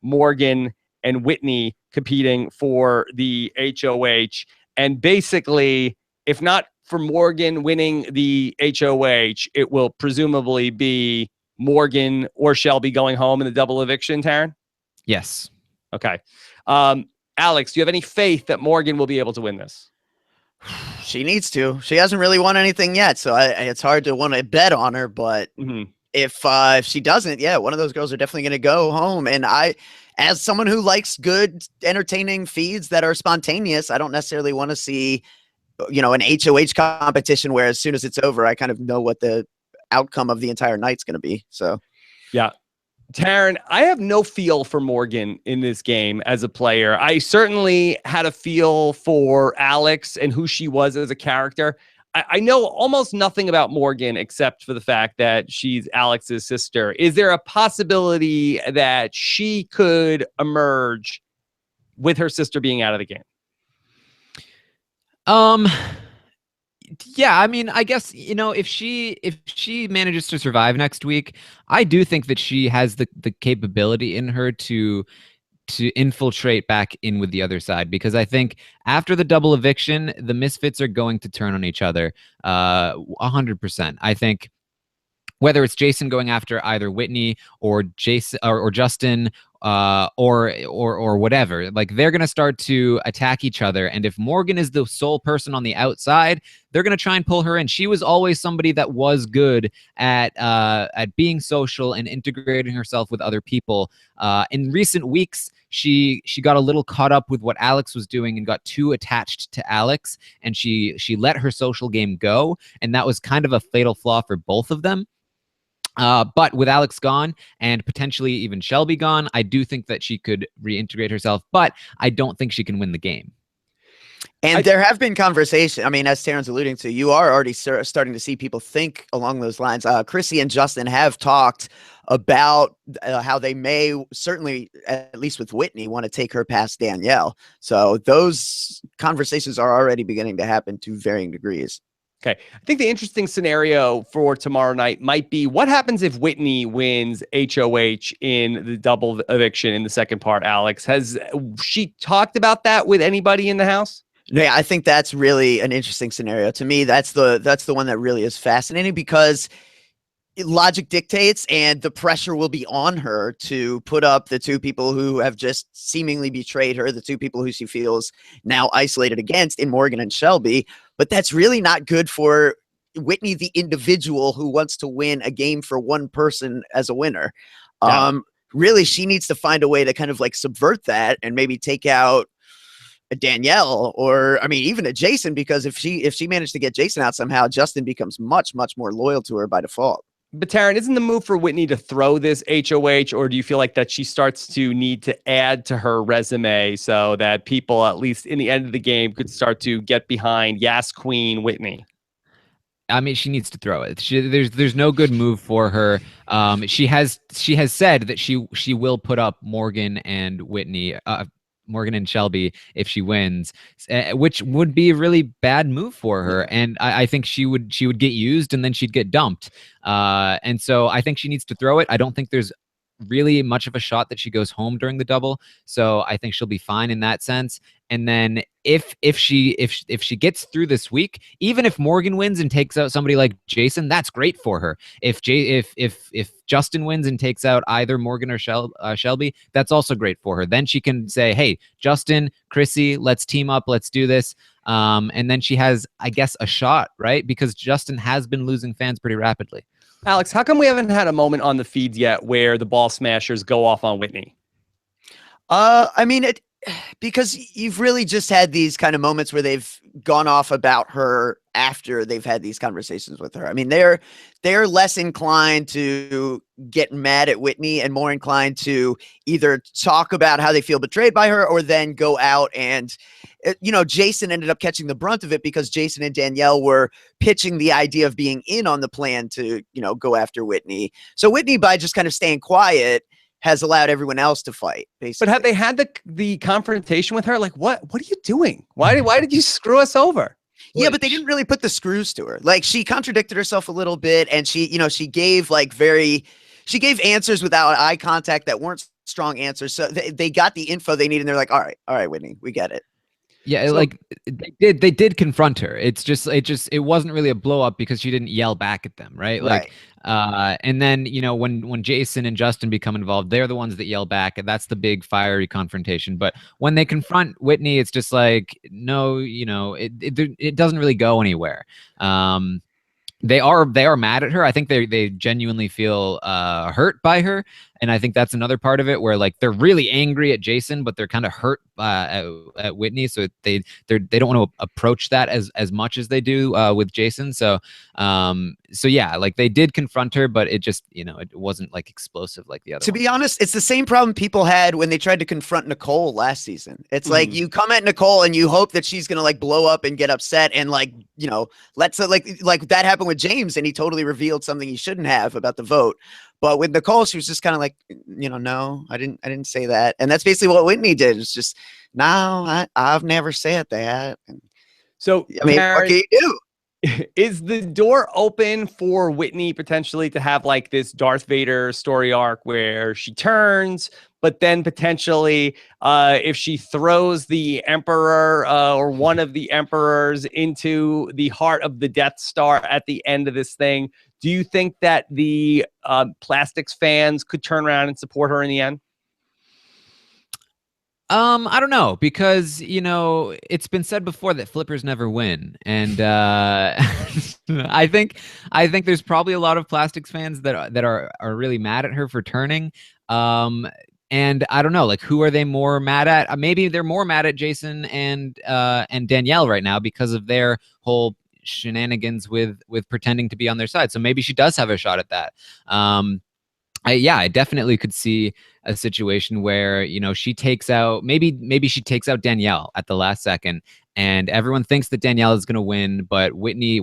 Morgan, and Whitney competing for the HOH. And basically, if not for Morgan winning the HOH, it will presumably be Morgan or Shelby going home in the double eviction, Taryn? Yes. Okay. Alex, do you have any faith that Morgan will be able to win this? She needs to. She hasn't really won anything yet, so it's hard to want to bet on her. But if she doesn't, one of those girls are definitely going to go home. And as someone who likes good, entertaining feeds that are spontaneous, I don't necessarily want to see, an HOH competition where as soon as it's over, I kind of know what the outcome of the entire night's going to be. So, yeah. Taryn, I have no feel for Morgan in this game as a player. I certainly had a feel for Alex and who she was as a character. I know almost nothing about Morgan except for the fact that she's Alex's sister. Is there a possibility that she could emerge with her sister being out of the game? Yeah, I mean, I guess, if she manages to survive next week, I do think that she has the capability in her to infiltrate back in with the other side, because I think after the double eviction, the misfits are going to turn on each other 100%. I think whether it's Jason going after either Whitney or Jason or Justin or whatever, like they're going to start to attack each other. And if Morgan is the sole person on the outside, they're going to try and pull her in. She was always somebody that was good at being social and integrating herself with other people. In recent weeks, she got a little caught up with what Alex was doing and got too attached to Alex, and she let her social game go, and that was kind of a fatal flaw for both of them. But with Alex gone and potentially even Shelby gone, I do think that she could reintegrate herself, but I don't think she can win the game. And there have been conversations. I mean, as Taryn's alluding to, you are already starting to see people think along those lines. Chrissy and Justin have talked about how they may, certainly, at least with Whitney, want to take her past Danielle. So those conversations are already beginning to happen to varying degrees. Okay. I think the interesting scenario for tomorrow night might be what happens if Whitney wins HOH in the double eviction in the second part, Alex. Has she talked about that with anybody in the house? Yeah, I think that's really an interesting scenario. To me, that's the one that really is fascinating because logic dictates and the pressure will be on her to put up the two people who have just seemingly betrayed her, the two people who she feels now isolated against in Morgan and Shelby. But that's really not good for Whitney, the individual who wants to win a game for one person as a winner. Yeah. Really, she needs to find a way to kind of like subvert that and maybe take out a Danielle or, I mean, even a Jason, because if she managed to get Jason out somehow, Justin becomes much, much more loyal to her by default. But Taryn, isn't the move for Whitney to throw this HOH, or do you feel like that she starts to need to add to her resume so that people, at least in the end of the game, could start to get behind Yas Queen Whitney? I mean, she needs to throw it. There's no good move for her. She has said that she will put up Morgan and Whitney, Morgan and Shelby if she wins, which would be a really bad move for her. And I think she would get used and then she'd get dumped. And so I think she needs to throw it. I don't think there's really much of a shot that she goes home during the double. So I think she'll be fine in that sense. And then if she gets through this week, even if Morgan wins and takes out somebody like Jason, that's great for her. If Justin wins and takes out either Morgan or Shelby, that's also great for her. Then she can say, hey, Justin, Chrissy, let's team up, let's do this. And then she has, I guess, a shot, right? Because Justin has been losing fans pretty rapidly. Alex, how come we haven't had a moment on the feeds yet where the ball smashers go off on Whitney? I mean, because you've really just had these kind of moments where they've gone off about her after they've had these conversations with her. I mean, they're less inclined to get mad at Whitney and more inclined to either talk about how they feel betrayed by her or then go out and, Jason ended up catching the brunt of it because Jason and Danielle were pitching the idea of being in on the plan to, go after Whitney. So Whitney, by just kind of staying quiet, has allowed everyone else to fight, basically. But have they had the confrontation with her? Like, what are you doing? Why did you screw us over? Yeah, but they didn't really put the screws to her. Like, she contradicted herself a little bit, and she gave answers without eye contact that weren't strong answers. So they got the info they needed, and they're like, all right, Whitney, we get it. Yeah, so, like they did confront her. It wasn't really a blow up because she didn't yell back at them, right? Like, and then when Jason and Justin become involved, they're the ones that yell back, and that's the big fiery confrontation. But when they confront Whitney, it's just like, no, it doesn't really go anywhere. They are mad at her. I think they genuinely feel hurt by her, and I think that's another part of it where like they're really angry at Jason, but they're kind of hurt at Whitney, so they don't want to approach that as much as they do with Jason. So yeah, like they did confront her, but it just it wasn't like explosive like the other. To be honest, it's the same problem people had when they tried to confront Nicole last season. It's like you come at Nicole and you hope that she's gonna like blow up and get upset and like let's like that happened with James, and he totally revealed something he shouldn't have about the vote. But with Nicole, she was just kind of like, no, I didn't say that. And that's basically what Whitney did. It's just, no, I've never said that. And so, I mean, what can you do? Is the door open for Whitney potentially to have like this Darth Vader story arc where she turns, but then potentially if she throws the Emperor or one of the Emperors into the heart of the Death Star at the end of this thing, do you think that the Plastics fans could turn around and support her in the end? I don't know, because it's been said before that flippers never win, and I think there's probably a lot of Plastics fans that are really mad at her for turning. And I don't know, like, who are they more mad at? Maybe they're more mad at Jason and Danielle right now because of their whole shenanigans with pretending to be on their side. So maybe she does have a shot at that. I definitely could see a situation where she takes out maybe she takes out Danielle at the last second, and everyone thinks that Danielle is going to win, but Whitney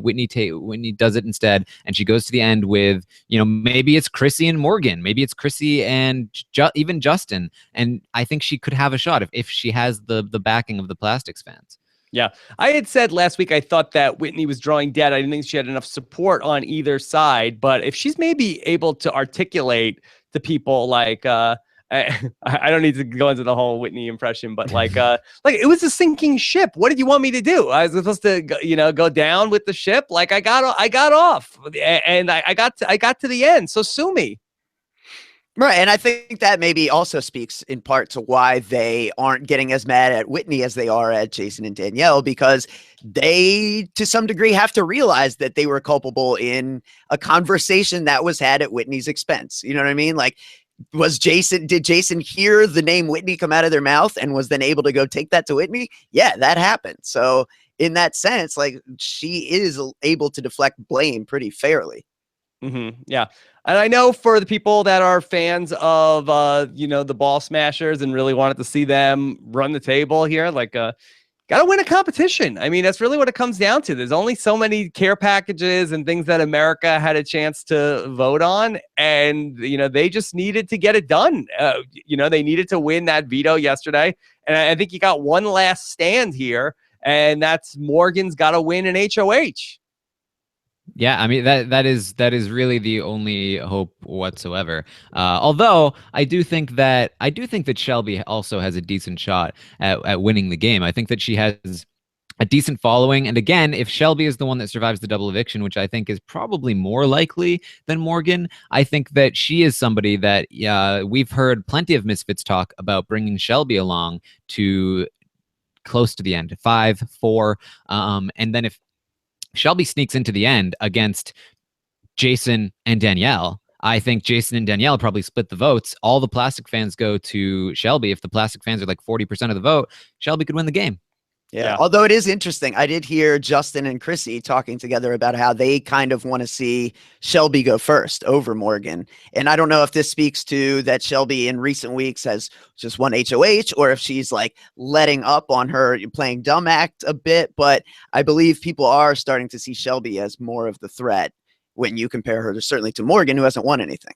does it instead, and she goes to the end with, maybe it's Chrissy and Morgan, maybe it's Chrissy and even Justin, and I think she could have a shot if she has the backing of the Plastics fans. Yeah, I had said last week I thought that Whitney was drawing dead. I didn't think she had enough support on either side. But if she's maybe able to articulate to people like, I don't need to go into the whole Whitney impression, but like it was a sinking ship. What did you want me to do? I was supposed to, go down with the ship. Like I got off, and I got to the end. So sue me. Right. And I think that maybe also speaks in part to why they aren't getting as mad at Whitney as they are at Jason and Danielle, because they, to some degree, have to realize that they were culpable in a conversation that was had at Whitney's expense. You know what I mean? Like, did Jason hear the name Whitney come out of their mouth and was then able to go take that to Whitney? Yeah, that happened. So in that sense, like, she is able to deflect blame pretty fairly. Mm-hmm. Yeah. And I know for the people that are fans of, the Ball Smashers and really wanted to see them run the table here, like, got to win a competition. I mean, that's really what it comes down to. There's only so many care packages and things that America had a chance to vote on. And, they just needed to get it done. They needed to win that veto yesterday. And I think you got one last stand here, and that's Morgan's got to win an HOH. Yeah, I mean that is really the only hope whatsoever. Although I do think that Shelby also has a decent shot at winning the game. I think that she has a decent following, and again, if Shelby is the one that survives the double eviction, which I think is probably more likely than Morgan, I think that she is somebody that we've heard plenty of Misfits talk about bringing Shelby along to close to the end, 5-4, and then if Shelby sneaks into the end against Jason and Danielle, I think Jason and Danielle probably split the votes. All the Plastic fans go to Shelby. If the Plastic fans are like 40% of the vote, Shelby could win the game. Yeah. Although it is interesting, I did hear Justin and Chrissy talking together about how they kind of want to see Shelby go first over Morgan. And I don't know if this speaks to that Shelby in recent weeks has just won HOH, or if she's like letting up on her playing dumb act a bit. But I believe people are starting to see Shelby as more of the threat when you compare her certainly to Morgan, who hasn't won anything.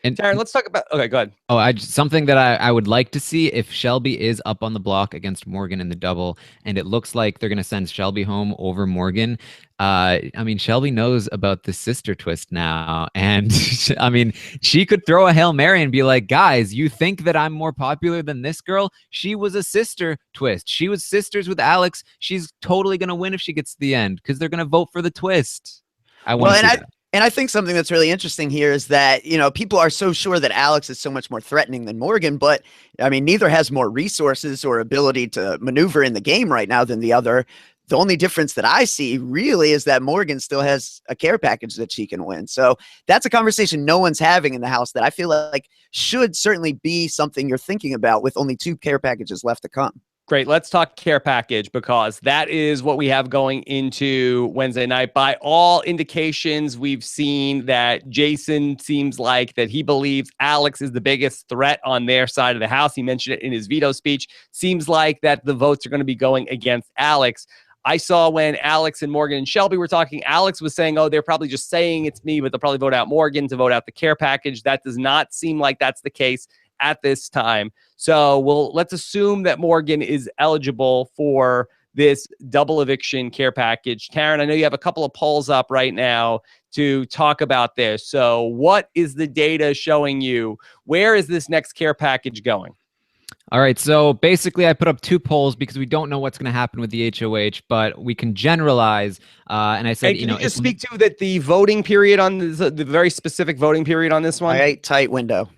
And Taryn, let's talk about. Okay, go ahead. Oh, something that I would like to see, if Shelby is up on the block against Morgan in the double, and it looks like they're going to send Shelby home over Morgan. I mean, Shelby knows about the sister twist now, and I mean, she could throw a Hail Mary and be like, "Guys, you think that I'm more popular than this girl? She was a sister twist. She was sisters with Alex. She's totally going to win if she gets to the end because they're going to vote for the twist." I want to see that. And I think something that's really interesting here is that, people are so sure that Alex is so much more threatening than Morgan, but I mean, neither has more resources or ability to maneuver in the game right now than the other. The only difference that I see really is that Morgan still has a care package that she can win. So that's a conversation no one's having in the house that I feel like should certainly be something you're thinking about with only 2 care packages left to come. Great. Let's talk care package, because that is what we have going into Wednesday night. By all indications, we've seen that Jason seems like that he believes Alex is the biggest threat on their side of the house. He mentioned it in his veto speech. Seems like that the votes are going to be going against Alex. I saw when Alex and Morgan and Shelby were talking, Alex was saying, oh, they're probably just saying it's me, but they'll probably vote out Morgan to vote out the care package. That does not seem like that's the case at this time. So let's assume that Morgan is eligible for this double eviction care package. Taryn, I know you have a couple of polls up right now to talk about this. So what is the data showing you? Where is this next care package going? All right, so basically I put up 2 polls because we don't know what's going to happen with the HOH, but we can generalize. And I said, can you just speak to that the voting period on this, the very specific voting period on this one? All right, tight window.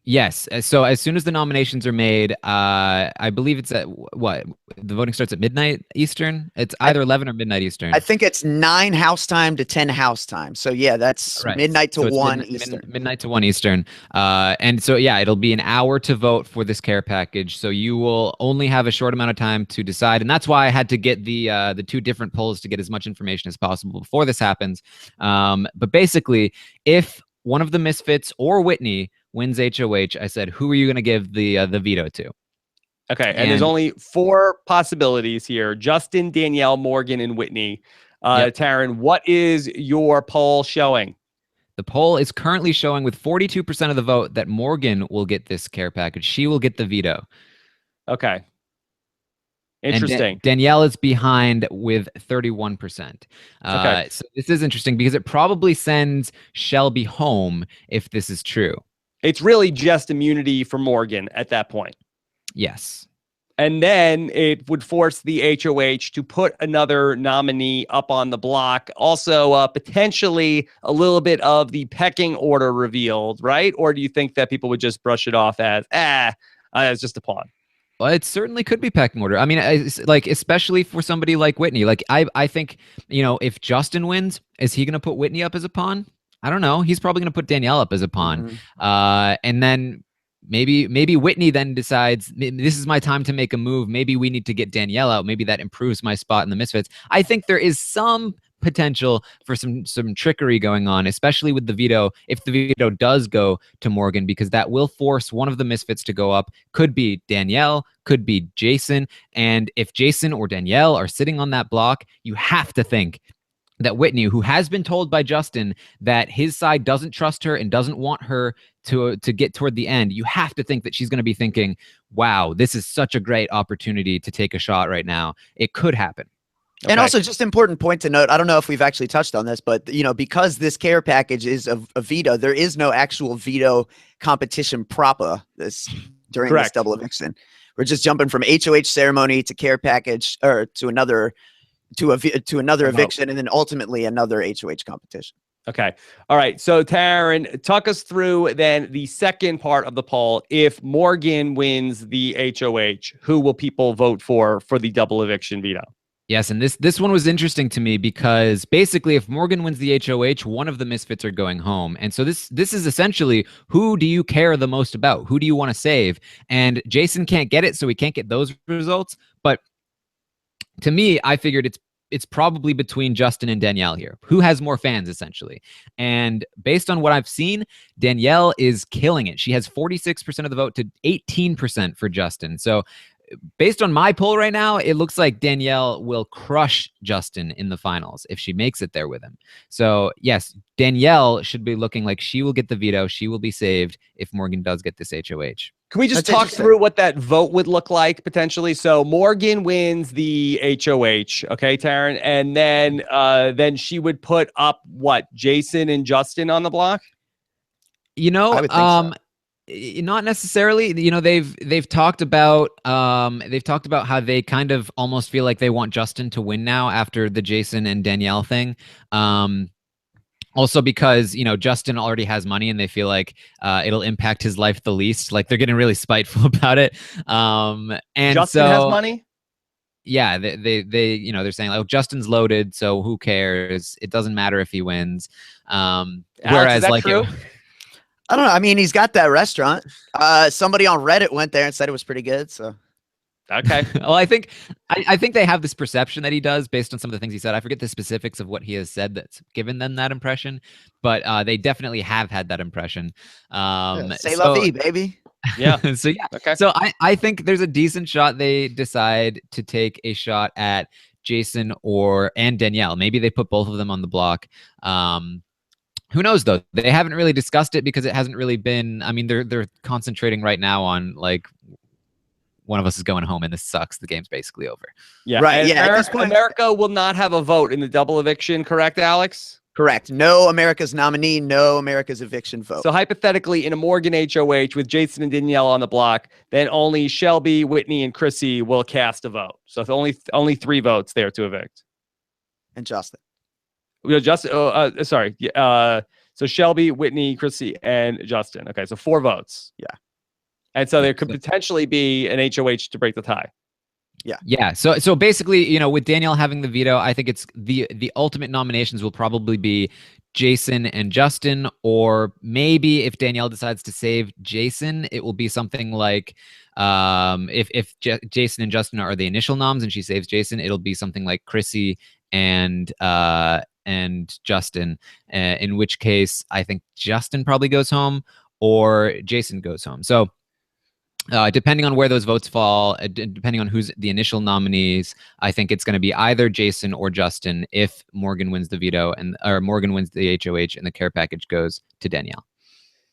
Yes. So as soon as the nominations are made, I believe it's at what? The voting starts at midnight Eastern? It's either 11 or midnight Eastern. I think it's 9 house time to 10 house time. So yeah, that's right. Midnight to 1 Eastern. Midnight to 1 Eastern. And so yeah, it'll be an hour to vote for this care package. So you will only have a short amount of time to decide. And that's why I had to get the 2 different polls to get as much information as possible before this happens. But basically, if one of the Misfits or Whitney wins HOH, I said, who are you going to give the veto to? Okay, and there's only 4 possibilities here: Justin, Danielle, Morgan, and Whitney. Yep. Taryn, what is your poll showing? The poll is currently showing with 42% of the vote that Morgan will get this care package. She will get the veto. Okay. Interesting. And Danielle is behind with 31%. Okay. So this is interesting because it probably sends Shelby home if this is true. It's really just immunity for Morgan at that point. Yes. And then it would force the HOH to put another nominee up on the block. Also, potentially a little bit of the pecking order revealed, right? Or do you think that people would just brush it off as, it's just a pawn? Well, it certainly could be pecking order. I mean, like, especially for somebody like Whitney. Like, I think, if Justin wins, is he going to put Whitney up as a pawn? I don't know. He's probably going to put Danielle up as a pawn. And then maybe Whitney then decides, this is my time to make a move. Maybe we need to get Danielle out. Maybe that improves my spot in the Misfits. I think there is some potential for some trickery going on, especially with the veto, if the veto does go to Morgan, because that will force one of the Misfits to go up. Could be Danielle, could be Jason. And if Jason or Danielle are sitting on that block, you have to think that Whitney, who has been told by Justin that his side doesn't trust her and doesn't want her to get toward the end, you have to think that she's going to be thinking, wow, this is such a great opportunity to take a shot right now. It could happen. And also, just important point to note, I don't know if we've actually touched on this, but, because this care package is a veto, there is no actual veto competition proper during this double eviction. We're just jumping from HOH ceremony to care package, or to another eviction, and then ultimately another HOH competition. Okay. All right. So, Taryn, talk us through then the second part of the poll. If Morgan wins the HOH, who will people vote for the double eviction veto? Yes, and this one was interesting to me because basically if Morgan wins the HOH, one of the Misfits are going home. And so this is essentially, who do you care the most about? Who do you want to save? And Jason can't get it, so he can't get those results. But to me, I figured it's probably between Justin and Danielle here. Who has more fans, essentially? And based on what I've seen, Danielle is killing it. She has 46% of the vote to 18% for Justin. So based on my poll right now, it looks like Danielle will crush Justin in the finals if she makes it there with him. So yes, Danielle should be looking like she will get the veto. She will be saved if Morgan does get this HOH. Can we just talk through what that vote would look like potentially? So Morgan wins the HOH, okay, Taryn, and then she would put up what, Jason and Justin on the block? I would think so. Not necessarily. They've talked about how they kind of almost feel like they want Justin to win now after the Jason and Danielle thing. Also because, Justin already has money and they feel like it'll impact his life the least. Like they're getting really spiteful about it. And Justin has money? Yeah, they're saying like, Justin's loaded, so who cares? It doesn't matter if he wins. Alex, Whereas is that like true? I don't know. I mean, he's got that restaurant. Somebody on Reddit went there and said it was pretty good. So, okay. Well, I think they have this perception that he does based on some of the things he said. I forget the specifics of what he has said that's given them that impression, but they definitely have had that impression. Say la vie, baby. Yeah. So yeah. Okay. So I think there's a decent shot they decide to take a shot at Jason and Danielle. Maybe they put both of them on the block. Who knows though? They haven't really discussed it because it hasn't really been. I mean, they're concentrating right now on like one of us is going home and this sucks. The game's basically over. Yeah. Right. And Yeah. At this point, America will not have a vote in the double eviction, correct, Alex? Correct. No America's nominee. No America's eviction vote. So hypothetically, in a Morgan HOH with Jason and Danielle on the block, then only Shelby, Whitney, and Chrissy will cast a vote. So it's only 3 votes there to evict. And Justin. Sorry. So Shelby, Whitney, Chrissy, and Justin. Okay, so 4 votes. Yeah. And so there could potentially be an HOH to break the tie. Yeah. Yeah. So basically, with Danielle having the veto, I think it's the ultimate nominations will probably be Jason and Justin, or maybe if Danielle decides to save Jason, it will be something like if Jason and Justin are the initial noms and she saves Jason, it'll be something like Chrissy and Justin, in which case I think Justin probably goes home or Jason goes home. So Depending on where those votes fall, depending on who's the initial nominees, I think it's going to be either Jason or Justin if Morgan wins the veto or Morgan wins the HOH and the care package goes to Danielle.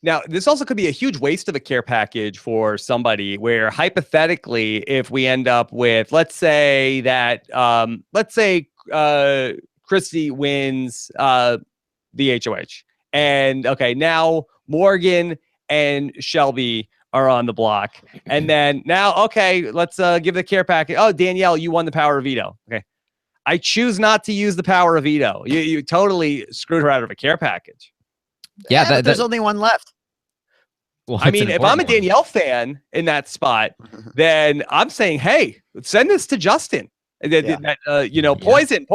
Now, this also could be a huge waste of a care package for somebody where hypothetically, if we end up with, let's say that, Christy wins the HOH. And okay, now Morgan and Shelby are on the block. And then now, okay, let's give the care package. Oh, Danielle, you won the power of veto. Okay. I choose not to use the power of veto. You totally screwed her out of a care package. Yeah, there's only one left. Well, I mean, if I'm a Danielle fan in that spot, then I'm saying, hey, send this to Justin. Poison.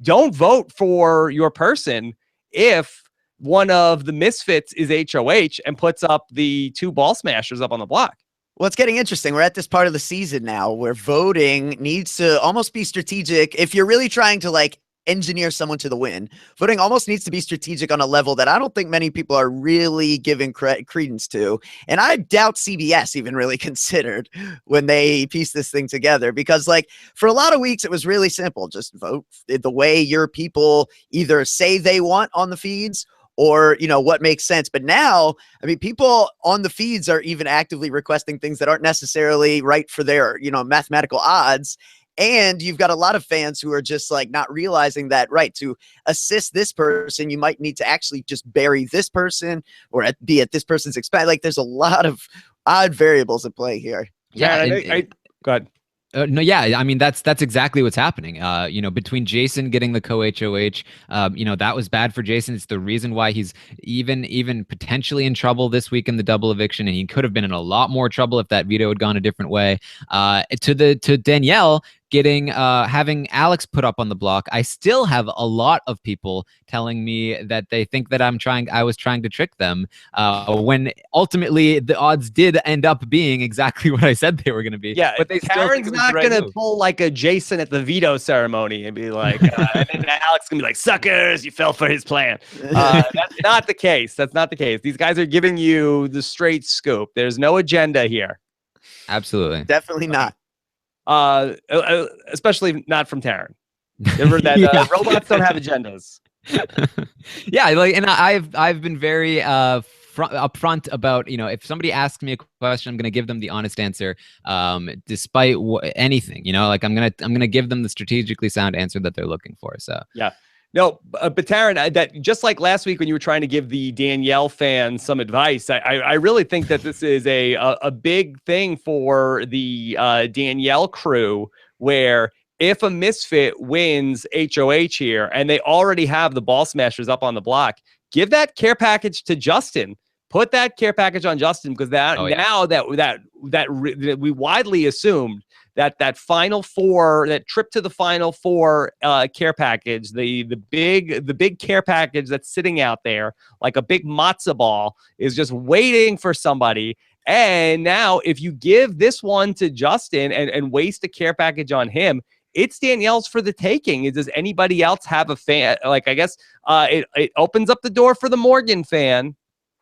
Don't vote for your person if one of the misfits is HOH and puts up the 2 ball smashers up on the block. Well, it's getting interesting. We're at this part of the season now where voting needs to almost be strategic. If you're really trying to like engineer someone to the win, voting almost needs to be strategic on a level that I don't think many people are really giving credence to. And I doubt CBS even really considered when they pieced this thing together, because like for a lot of weeks, it was really simple. Just vote the way your people either say they want on the feeds or, you know, what makes sense. But now, I mean, people on the feeds are even actively requesting things that aren't necessarily right for their, you know, mathematical odds. And you've got a lot of fans who are just like not realizing that, right, to assist this person, you might need to actually just bury this person or be at this person's expense. Like there's a lot of odd variables at play here. Yeah, go ahead. No, yeah, I mean that's exactly what's happening. You know, between Jason getting the co-HOH, you know, that was bad for Jason. It's the reason why he's even potentially in trouble this week in the double eviction, and he could have been in a lot more trouble if that veto had gone a different way. To Danielle getting having Alex put up on the block, I still have a lot of people telling me that they think that I was trying to trick them, when ultimately the odds did end up being exactly what I said they were going to be. Yeah, but they Karen's not going to pull like a Jason at the veto ceremony and be like, and then Alex going to be like, suckers, you fell for his plan. That's not the case. That's not the case. These guys are giving you the straight scoop. There's no agenda here. Absolutely. Definitely not. Especially not from Taryn. Remember that robots don't have agendas. Yeah, like, and I've been very upfront about, you know, if somebody asks me a question, I'm going to give them the honest answer, despite anything. You know, like I'm gonna give them the strategically sound answer that they're looking for. So yeah. No, but Taryn, that just like last week when you were trying to give the Danielle fans some advice, I really think that this is a big thing for the Danielle crew, where if a misfit wins HOH here and they already have the ball smashers up on the block, give that care package to Justin. Put that care package on Justin, because now that we widely assumed that final four, that trip to the final four care package, the big care package that's sitting out there like a big matzo ball is just waiting for somebody. And now if you give this one to Justin and waste a care package on him, it's Danielle's for the taking. Does anybody else have a fan? Like, I guess it opens up the door for the Morgan fan.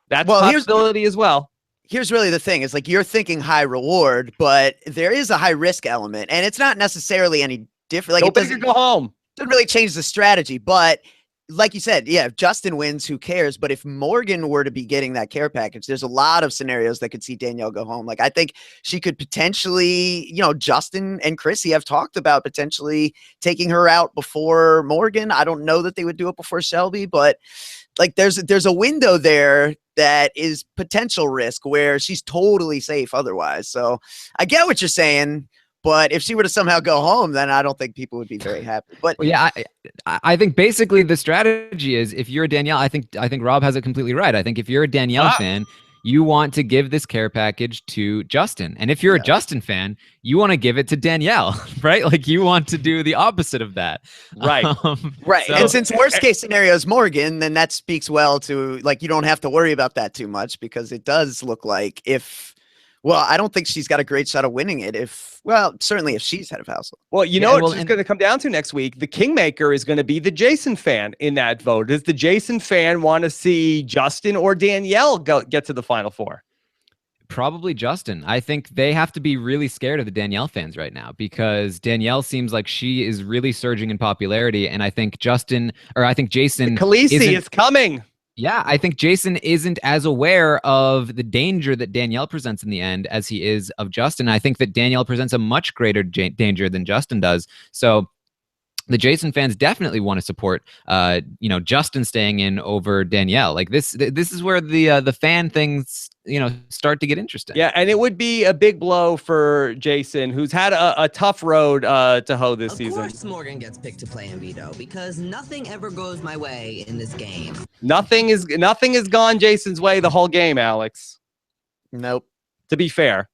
That's a possibility as well. Here's really the thing. It's like you're thinking high reward, but there is a high risk element, and it's not necessarily any different. Like, it doesn't go home. Doesn't really change the strategy, but like you said, yeah, if Justin wins, who cares? But if Morgan were to be getting that care package, there's a lot of scenarios that could see Danielle go home. Like, I think she could potentially, you know, Justin and Chrissy have talked about potentially taking her out before Morgan. I don't know that they would do it before Shelby, but like there's a window there that is potential risk where she's totally safe otherwise. So I get what you're saying, but if she were to somehow go home, then I don't think people would be very happy. But well, yeah, I think basically the strategy is, if you're a Danielle, I think Rob has it completely right. I think if you're a Danielle fan, you want to give this care package to Justin. And if you're a Justin fan, you want to give it to Danielle, right? Like, you want to do the opposite of that. Right. Right. So, and since worst case scenario is Morgan, then that speaks well to, like, you don't have to worry about that too much, because it does look like I don't think she's got a great shot of winning it certainly if she's head of household. Well, you know what it's going to come down to next week? The kingmaker is going to be the Jason fan in that vote. Does the Jason fan want to see Justin or Danielle get to the final four? Probably Justin. I think they have to be really scared of the Danielle fans right now because Danielle seems like she is really surging in popularity, and I think Jason Khaleesi is coming. Yeah, I think Jason isn't as aware of the danger that Danielle presents in the end as he is of Justin. I think that Danielle presents a much greater danger than Justin does. So the Jason fans definitely want to support, Justin staying in over Danielle. Like this is where the fan things, start to get interesting. Yeah, and it would be a big blow for Jason, who's had a tough road to hoe this season. Of course Morgan gets picked to play in veto because nothing ever goes my way in this game. Nothing has gone Jason's way the whole game, Alex. Nope. To be fair.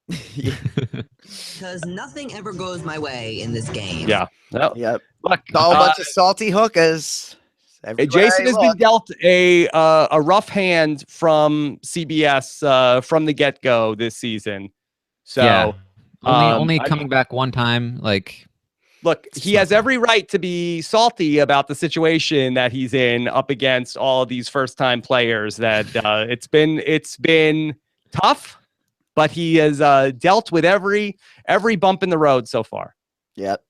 Because nothing ever goes my way in this game. Yeah. No. Yep. Look, All a bunch of salty hookers. Jason has been dealt a rough hand from CBS from the get-go this season. So yeah. Only coming back one time. Like, look, he has every right to be salty about the situation that he's in up against all of these first-time players. That it's been tough, but he has dealt with every bump in the road so far. Yep.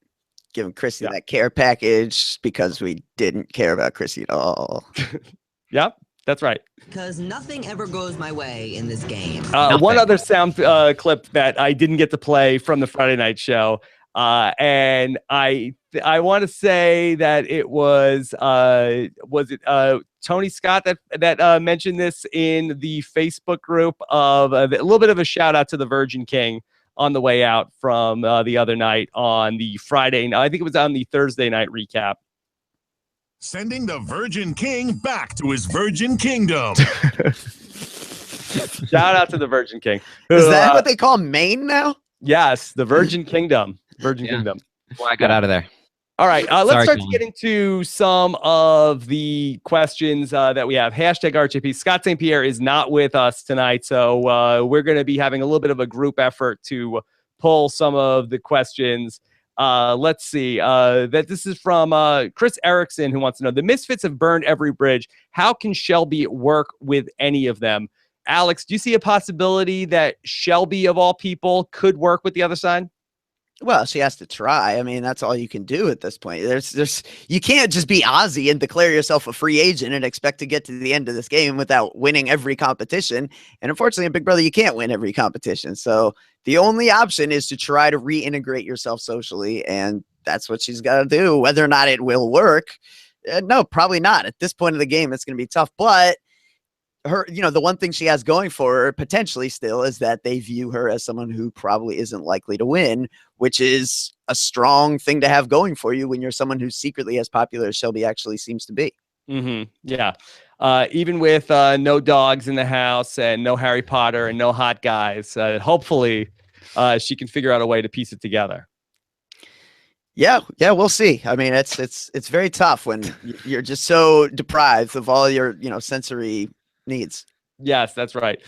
Giving Chrissy that care package because we didn't care about Chrissy at all. Yep, that's right. Because nothing ever goes my way in this game. One other sound clip that I didn't get to play from the Friday night show, and I want to say that it was Tony Scott that mentioned this in the Facebook group of a little bit of a shout out to the Virgin King on the way out from the other night on the Friday. I think it was on the Thursday night recap. Sending the Virgin King back to his Virgin Kingdom. Shout out to the Virgin King. Is that what they call Maine now? Yes, the Virgin Kingdom. Virgin Kingdom. Well, I got out of there. All right, let's Sorry, start Colin. to get into some of the questions that we have. Hashtag RJP. Scott St. Pierre is not with us tonight, so we're going to be having a little bit of a group effort to pull some of the questions. Let's see. That this is from Chris Erickson, who wants to know, the Misfits have burned every bridge. How can Shelby work with any of them? Alex, do you see a possibility that Shelby, of all people, could work with the other side? Well, she has to try. I mean, that's all you can do at this point. You can't just be Ozzy and declare yourself a free agent and expect to get to the end of this game without winning every competition. And unfortunately, in Big Brother, you can't win every competition. So the only option is to try to reintegrate yourself socially. And that's what she's got to do. Whether or not it will work, no, probably not. At this point of the game, it's going to be tough. But her, the one thing she has going for her potentially still is that they view her as someone who probably isn't likely to win, which is a strong thing to have going for you when you're someone who's secretly as popular as Shelby actually seems to be. Mm-hmm. Yeah. Even with no dogs in the house and no Harry Potter and no hot guys, hopefully she can figure out a way to piece it together. Yeah, we'll see. I mean, it's very tough when you're just so deprived of all your, sensory needs. Yes, that's right.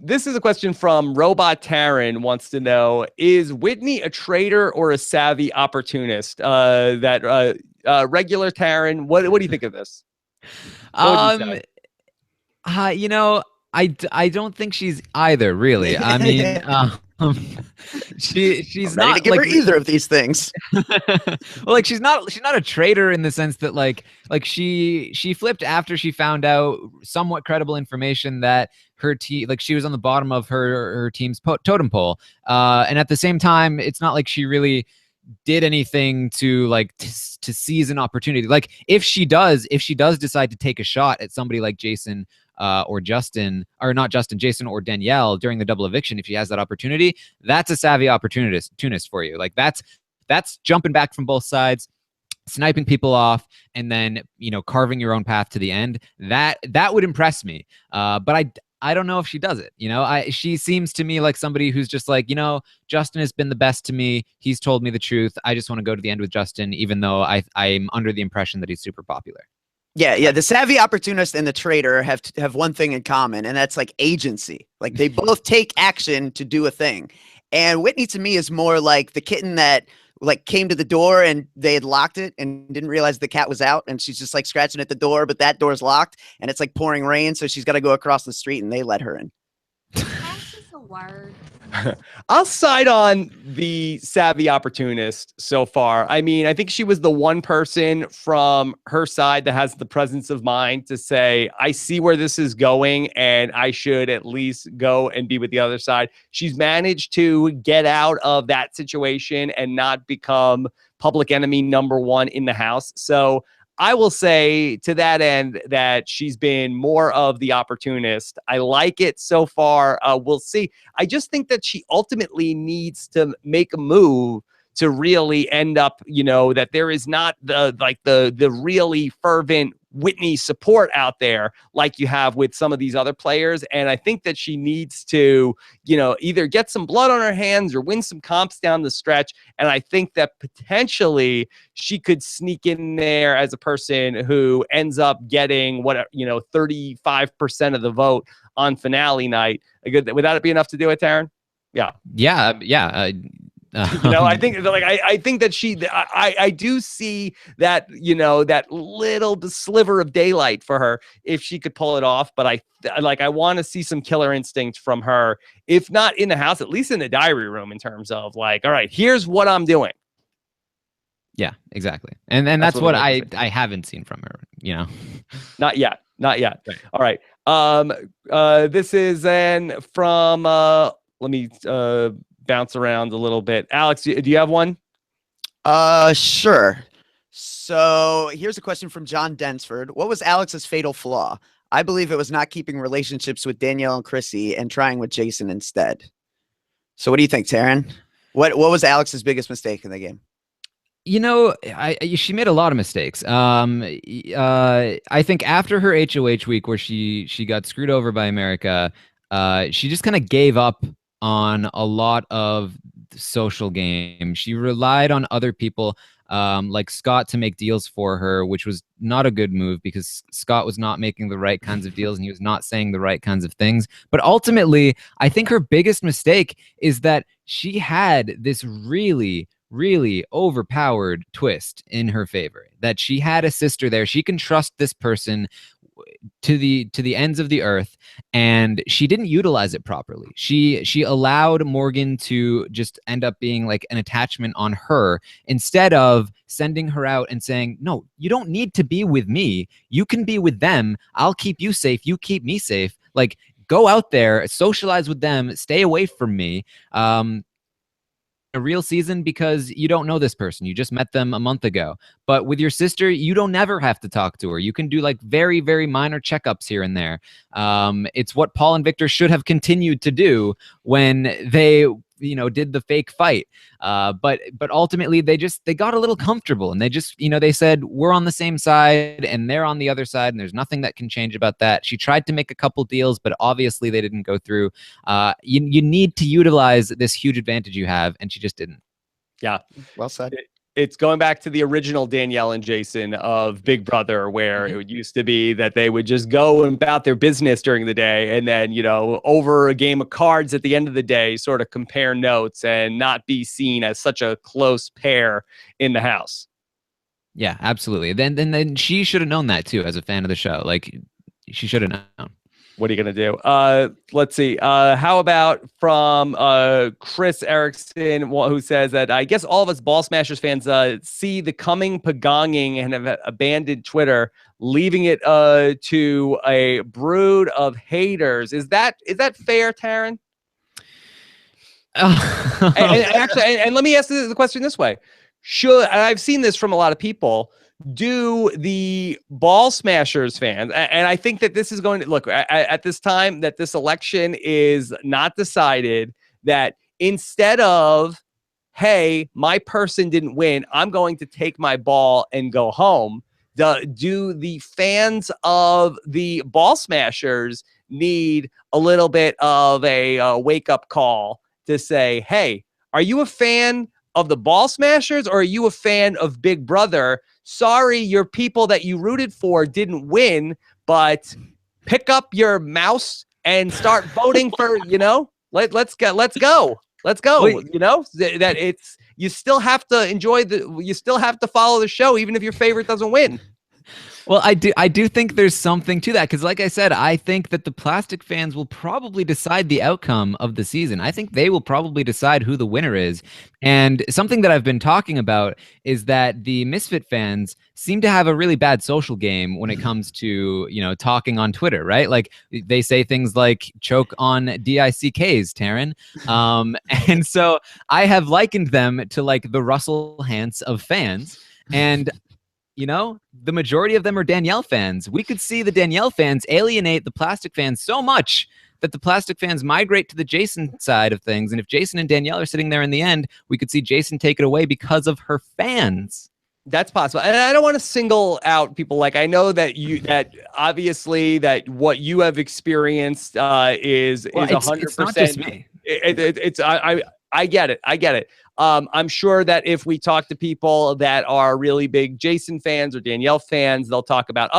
This is a question from Robot Taryn wants to know, is Whitney a traitor or a savvy opportunist? Regular Taryn, what do you think of this? I don't think she's either, really. I mean, she's ready not to give her either of these things. Well, she's not a traitor in the sense that like she flipped after she found out somewhat credible information that her team, she was on the bottom of her team's totem pole, and at the same time, it's not like she really did anything to to seize an opportunity. Like if she does decide to take a shot at somebody like Jason or Justin, or not Justin, Jason or Danielle during the double eviction, if she has that opportunity, that's a savvy opportunist for you. Like that's jumping back from both sides, sniping people off, and then carving your own path to the end. That would impress me. But I don't know if she does it. She seems to me like somebody who's just like, Justin has been the best to me. He's told me the truth. I just want to go to the end with Justin, even though I'm under the impression that he's super popular. Yeah. The savvy opportunist and the traitor have one thing in common, and that's agency. They both take action to do a thing. And Whitney to me is more like the kitten that came to the door and they had locked it and didn't realize the cat was out, and she's just scratching at the door, but that door's locked and it's pouring rain, so she's got to go across the street and they let her in. word. I'll side on the savvy opportunist so far. I mean, I think she was the one person from her side that has the presence of mind to say, I see where this is going and I should at least go and be with the other side. She's managed to get out of that situation and not become public enemy number one in the house. So I will say to that end that she's been more of the opportunist. I like it so far. We'll see. I just think that she ultimately needs to make a move to really end up, that there is not the really fervent Whitney support out there like you have with some of these other players. And I think that she needs to, either get some blood on her hands or win some comps down the stretch. And I think that potentially she could sneak in there as a person who ends up getting 35% of the vote on finale night. Would that be enough to do it, Taryn? Yeah. Yeah. I think I think that I do see that, that little sliver of daylight for her if she could pull it off. But I want to see some killer instinct from her, if not in the house, at least in the diary room, in terms of all right, here's what I'm doing. Yeah, exactly. And that's what I haven't seen from her, Not yet. Right. All right. This is then from let me bounce around a little bit. Alex, do you have one? Sure. So here's a question from John Densford. What was Alex's fatal flaw? I believe it was not keeping relationships with Danielle and Chrissy and trying with Jason instead. So what do you think, Taryn? What was Alex's biggest mistake in the game? She made a lot of mistakes. I think after her HOH week where she got screwed over by America, she just kind of gave up on a lot of social games. She relied on other people like Scott to make deals for her, which was not a good move because Scott was not making the right kinds of deals and he was not saying the right kinds of things. But ultimately, I think her biggest mistake is that she had this really overpowered twist in her favor, that she had a sister there. She can trust this person to the ends of the earth, and she didn't utilize it properly. She allowed Morgan to just end up being like an attachment on her instead of sending her out and saying, no, you don't need to be with me, you can be with them, I'll keep you safe, you keep me safe. Like, go out there, socialize with them, stay away from me. A real season because you don't know this person. You just met them a month ago. But with your sister, you don't never have to talk to her. You can do like very, very minor checkups here and there. It's what Paul and Victor should have continued to do when they did the fake fight. But ultimately they got a little comfortable and they said, we're on the same side and they're on the other side and there's nothing that can change about that. She tried to make a couple deals, but obviously they didn't go through. You need to utilize this huge advantage you have, and she just didn't. Yeah. Well said. It's going back to the original Danielle and Jason of Big Brother, where it used to be that they would just go about their business during the day and then, over a game of cards at the end of the day, sort of compare notes and not be seen as such a close pair in the house. Yeah, absolutely. Then she should have known that too, as a fan of the show. Like, she should have known. What are you going to do? Let's see. How about from Chris Erickson, who says that I guess all of us Ball Smashers fans see the coming pagonging and have abandoned Twitter, leaving it to a brood of haters. Is that fair, Taryn? and let me ask the question this way. And I've seen this from a lot of people, do the Ball Smashers fans, and I think that this is going to look at this time that this election is not decided, that instead of, hey, my person didn't win, I'm going to take my ball and go home, do the fans of the Ball Smashers need a little bit of a wake-up call to say, hey, are you a fan of the Ball Smashers or are you a fan of Big Brother? Sorry, your people that you rooted for didn't win, but pick up your mouse and start voting for, let's go. That it's, you still have to enjoy you still have to follow the show, even if your favorite doesn't win. Well, I do think there's something to that because, like I said, I think that the Plastic fans will probably decide the outcome of the season. I think they will probably decide who the winner is. And something that I've been talking about is that the Misfit fans seem to have a really bad social game when it comes to, talking on Twitter, right? Like they say things like "choke on DICKs," Taryn. And so I have likened them to like the Russell Hantz of fans. And the majority of them are Danielle fans. We could see the Danielle fans alienate the Plastic fans so much that the Plastic fans migrate to the Jason side of things. And if Jason and Danielle are sitting there in the end, we could see Jason take it away because of her fans. That's possible. And I don't want to single out people. Like, I know that obviously that what you have experienced is 100%. It's not just me. I get it. I get it. I'm sure that if we talk to people that are really big Jason fans or Danielle fans, they'll talk about,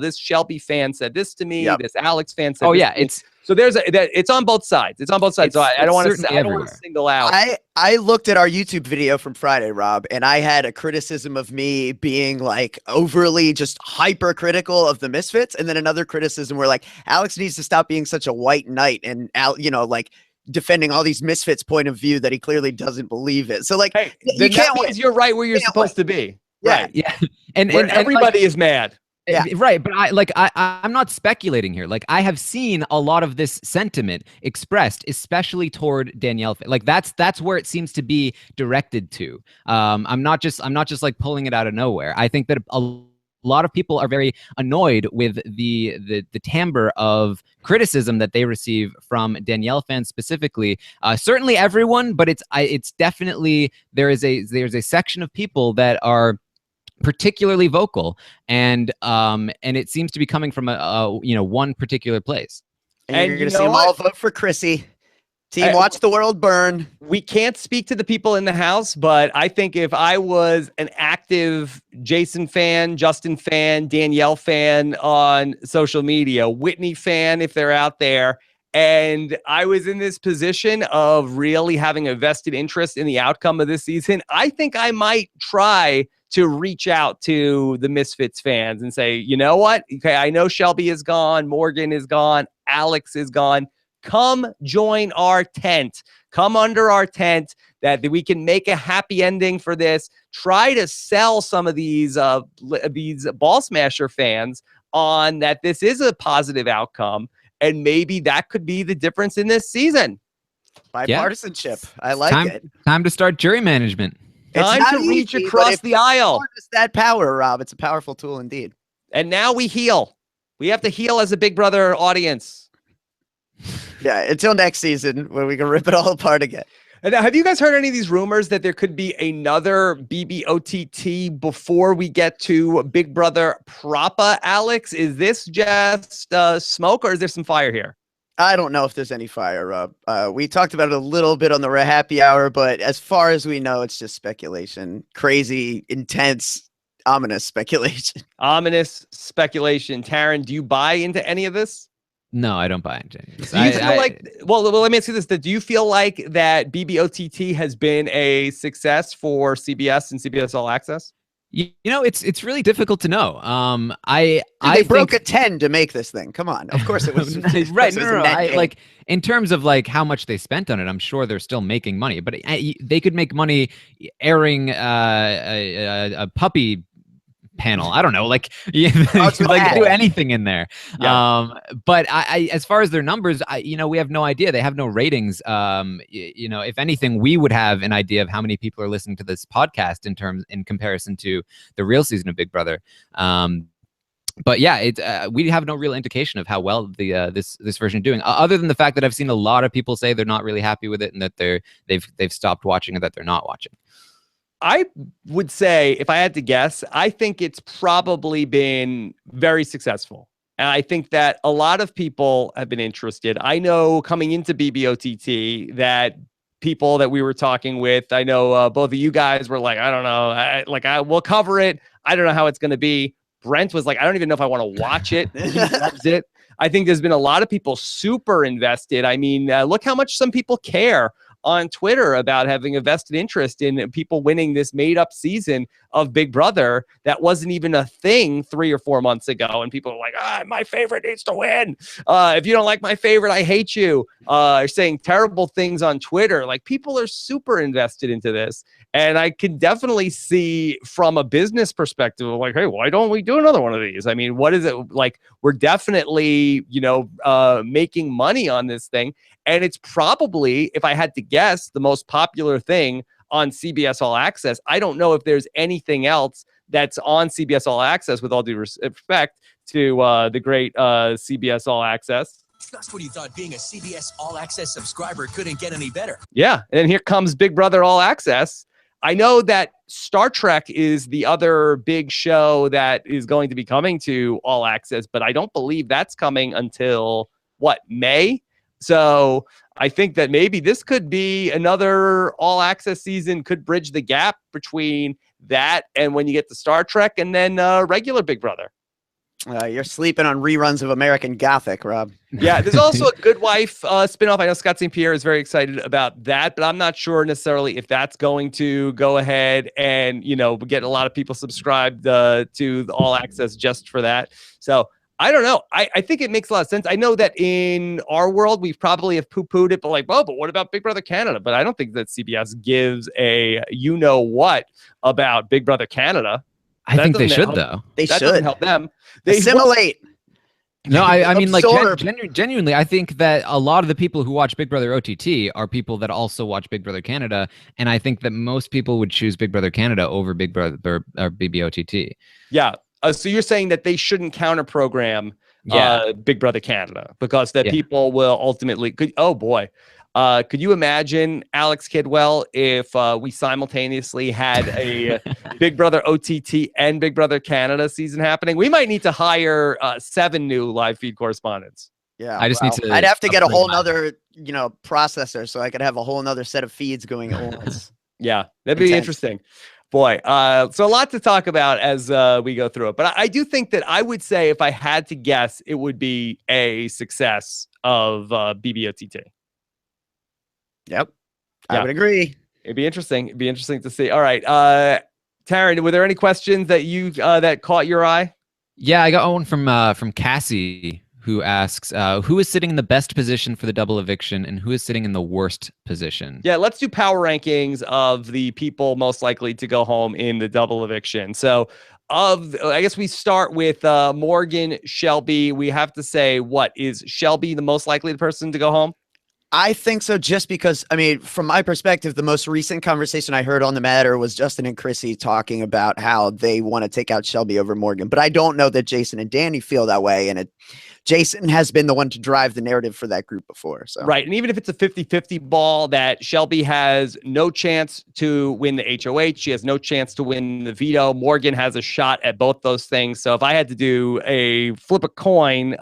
this Shelby fan said this to me. Yep. This Alex fan said this to me. So it's on both sides. It's on both sides. So I don't want to single out. I looked at our YouTube video from Friday, Rob, and I had a criticism of me being like overly just hypercritical of the Misfits. And then another criticism where like Alex needs to stop being such a white knight and like defending all these Misfits point of view that he clearly doesn't believe it. So like, hey, you can't win. You're right where you're supposed to be. Yeah. Right. Yeah. And everybody is mad. Yeah. Right. But I'm not speculating here. Like I have seen a lot of this sentiment expressed, especially toward Danielle. Like that's where it seems to be directed to. I'm not just like pulling it out of nowhere. I think that a lot of people are very annoyed with the timbre of criticism that they receive from Danielle fans specifically. Certainly everyone, but it's definitely there's a section of people that are particularly vocal, and it seems to be coming from one particular place. And you're gonna see them all vote for Chrissy. Team Watch the World Burn. We can't speak to the people in the house, but I think if I was an active Jason fan, Justin fan, Danielle fan on social media, Whitney fan, if they're out there, and I was in this position of really having a vested interest in the outcome of this season, I think I might try to reach out to the Misfits fans and say, you know what? Okay, I know Shelby is gone, Morgan is gone, Alex is gone. Come join our tent. Come under our tent that we can make a happy ending for this. Try to sell some of these Ball Smasher fans on that this is a positive outcome, and maybe that could be the difference in this season. Bipartisanship. I like it. Time to start jury management. Time to reach across the aisle. It's that power, Rob. It's a powerful tool indeed. And now we heal. We have to heal as a Big Brother audience. Yeah, until next season when we can rip it all apart again. And have you guys heard any of these rumors that there could be another BBOTT before we get to Big Brother proper, Alex? Is this just smoke or is there some fire here? I don't know if there's any fire, Rob. We talked about it a little bit on the happy hour, but as far as we know, it's just speculation. Crazy, intense, ominous speculation. Ominous speculation. Taryn, do you buy into any of this? No, I don't buy into any of this. Do you feel like, well, let me ask you this. Do you feel like that BBOTT has been a success for CBS and CBS All Access? It's really difficult to know. I broke a 10 to make this thing. Come on, of course it was right. No. Like in terms of like how much they spent on it, I'm sure they're still making money. But they could make money airing a puppy panel. I don't know, like like do anything in there. Yeah. But I as far as their numbers, we have no idea. They have no ratings. If anything, we would have an idea of how many people are listening to this podcast in comparison to the real season of Big Brother. But yeah, we have no real indication of how well this version is doing, other than the fact that I've seen a lot of people say they're not really happy with it and that they've stopped watching or that they're not watching. I would say, if I had to guess, I think it's probably been very successful. And I think that a lot of people have been interested. I know coming into BBOTT that people that we were talking with, I know both of you guys were like, I don't know, we'll cover it. I don't know how it's going to be. Brent was like, I don't even know if I want to watch it. He loves it. I think there's been a lot of people super invested. I mean, look how much some people care on Twitter about having a vested interest in people winning this made-up season of Big Brother that wasn't even a thing 3 or 4 months ago. And people are like, my favorite needs to win. If you don't like my favorite, I hate you. Saying terrible things on Twitter. Like, people are super invested into this. And I can definitely see from a business perspective, like, hey, why don't we do another one of these? I mean, what is it like? We're definitely, making money on this thing. And it's probably, if I had to guess, the most popular thing on CBS All Access. I don't know if there's anything else that's on CBS All Access, with all due respect to the great CBS All Access. Just when you thought being a CBS All Access subscriber couldn't get any better. Yeah, and here comes Big Brother All Access. I know that Star Trek is the other big show that is going to be coming to All Access, but I don't believe that's coming until, May? So I think that maybe this could be another All Access season, could bridge the gap between that and when you get to Star Trek and then regular Big Brother. You're sleeping on reruns of American Gothic, Rob. Yeah, there's also a Good Wife spinoff. I know Scott St. Pierre is very excited about that, but I'm not sure necessarily if that's going to go ahead and, get a lot of people subscribed to the All Access just for that. So I don't know. I think it makes a lot of sense. I know that in our world, we probably have poo-pooed it, but but what about Big Brother Canada? But I don't think that CBS gives a what about Big Brother Canada. I think they should, though. They that should doesn't help them. They assimilate. No, I mean, like, Absorb. genuinely, I think that a lot of the people who watch Big Brother OTT are people that also watch Big Brother Canada, and I think that most people would choose Big Brother Canada over Big Brother or BBOTT. Yeah. So you're saying that they shouldn't counter program Big Brother Canada because people will ultimately could you imagine, Alex Kidwell, if we simultaneously had a Big Brother OTT and Big Brother Canada season happening? We might need to hire 7 new live feed correspondents. Yeah, I just need to. I'd have to get a whole nother, processor so I could have a whole nother set of feeds going at once. Yeah, that'd be interesting. Boy, so a lot to talk about as we go through it. But I do think that I would say, if I had to guess, it would be a success of BBOTT. Yep, I would agree. It'd be interesting. It'd be interesting to see. All right, Taryn, were there any questions that you that caught your eye? Yeah, I got one from Cassie, who asks, who is sitting in the best position for the double eviction and who is sitting in the worst position? Yeah, let's do power rankings of the people most likely to go home in the double eviction. So I guess we start with Morgan, Shelby. We have to say, is Shelby the most likely person to go home? I think so, just because, from my perspective, the most recent conversation I heard on the matter was Justin and Chrissy talking about how they want to take out Shelby over Morgan. But I don't know that Jason and Danny feel that way. And Jason has been the one to drive the narrative for that group before. So right. And even if it's a 50-50 ball, that Shelby has no chance to win the HOH. She has no chance to win the veto. Morgan has a shot at both those things. So if I had to do a flip a coin,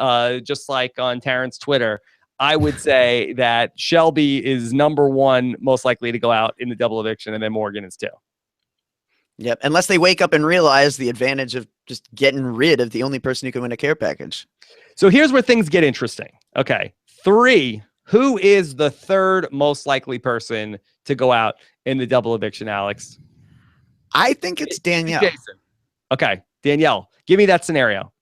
just like on Taryn's Twitter, I would say that Shelby is number 1 most likely to go out in the double eviction, and then Morgan is 2. Yep, unless they wake up and realize the advantage of just getting rid of the only person who can win a care package. So here's where things get interesting. Okay, 3. Who is the 3rd most likely person to go out in the double eviction, Alex? I think it's Danielle. Jason. Okay, Danielle, give me that scenario.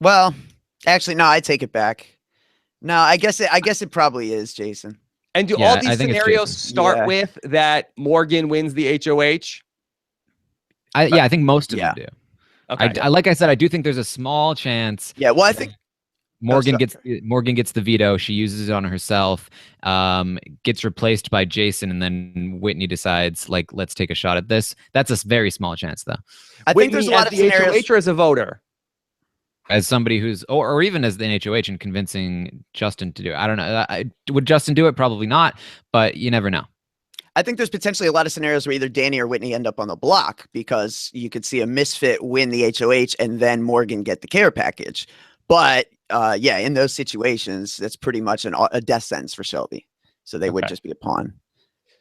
Well, actually, no, I take it back. No, I guess it probably is Jason. And do all these scenarios start with that Morgan wins the HOH? I think most of them do. Okay. Like I said, I do think there's a small chance. Yeah, well, I think Morgan gets the veto. She uses it on herself, gets replaced by Jason, and then Whitney decides, let's take a shot at this. That's a very small chance, though. I think there's a lot of scenarios. HOH or as a voter? As somebody who's, or even as the HOH and convincing Justin to do it. I don't know. Would Justin do it? Probably not, but you never know. I think there's potentially a lot of scenarios where either Danny or Whitney end up on the block, because you could see a misfit win the HOH and then Morgan get the care package. But in those situations, that's pretty much a death sentence for Shelby. So they would just be a pawn.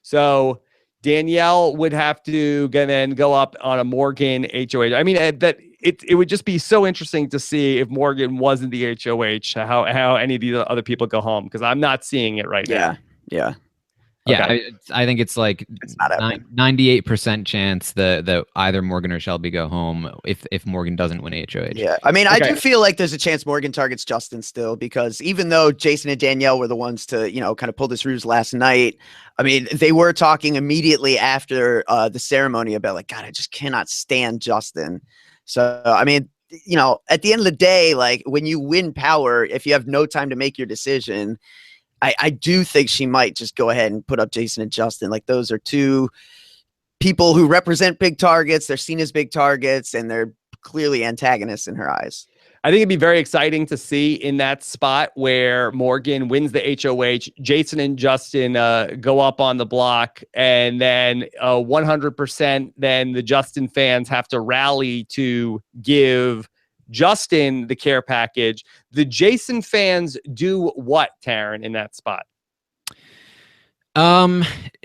So Danielle would have to then go up on a Morgan HOH. I mean, that it would just be so interesting to see if Morgan wasn't the HOH, how any of these other people go home, because I'm not seeing it right now. Yeah. Yeah, Okay. I think it's like It's not happening. 98% chance that either Morgan or Shelby go home if Morgan doesn't win HOH. Yeah, I mean, I Okay. do feel like there's a chance Morgan targets Justin still, because even though Jason and Danielle were the ones to, kind of pull this ruse last night, I mean, they were talking immediately after the ceremony about like, God, I just cannot stand Justin. So, I mean, at the end of the day, like when you win power, if you have no time to make your decision, I do think she might just go ahead and put up Jason and Justin. Like those are two people who represent big targets. They're seen as big targets, and they're clearly antagonists in her eyes. I think it'd be very exciting to see in that spot where Morgan wins the HOH, Jason and Justin go up on the block, and then 100% then the Justin fans have to rally to give Justin the care package. The Jason fans do what, Taryn, in that spot?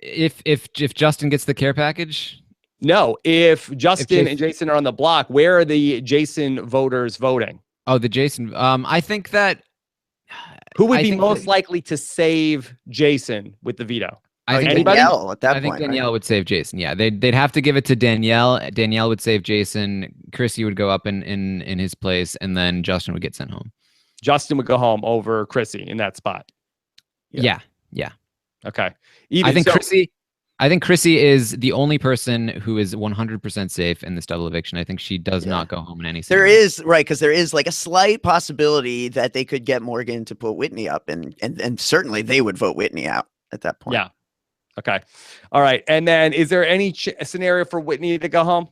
If Justin gets the care package, No, if Justin Jason- and Jason are on the block, where are the Jason voters voting? oh, the Jason. I think that Who would I be think most that- likely to save Jason with the veto? I think anybody? Danielle at that I think point. Danielle would save Jason. Yeah, they'd have to give it to Danielle. Danielle would save Jason. Chrissy would go up in his place, and then Justin would get sent home. Justin would go home over Chrissy in that spot. Yeah. Okay. I think Chrissy is the only person who is 100% safe in this double eviction. I think she does not go home in any There scenario. is, right, because there is like a slight possibility that they could get Morgan to put Whitney up, and certainly they would vote Whitney out at that point. Yeah. Okay. All right. And then is there any scenario for Whitney to go home?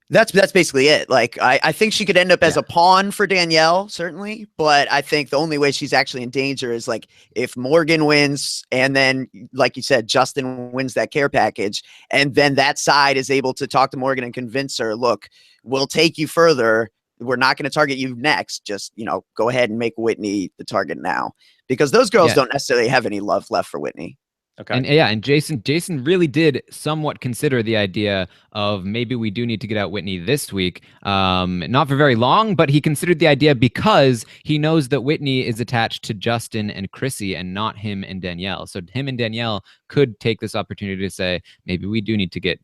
That's basically it. Like I think she could end up as a pawn for Danielle, certainly, but I think the only way she's actually in danger is like if Morgan wins, and then like you said, Justin wins that care package, and then that side is able to talk to Morgan and convince her, look, we'll take you further. We're not going to target you next. Just, go ahead and make Whitney the target now, because those girls don't necessarily have any love left for Whitney. Okay. And Jason really did somewhat consider the idea of maybe we do need to get out Whitney this week. Not for very long, but he considered the idea because he knows that Whitney is attached to Justin and Chrissy and not him and Danielle. So him and Danielle could take this opportunity to say, maybe we do need to get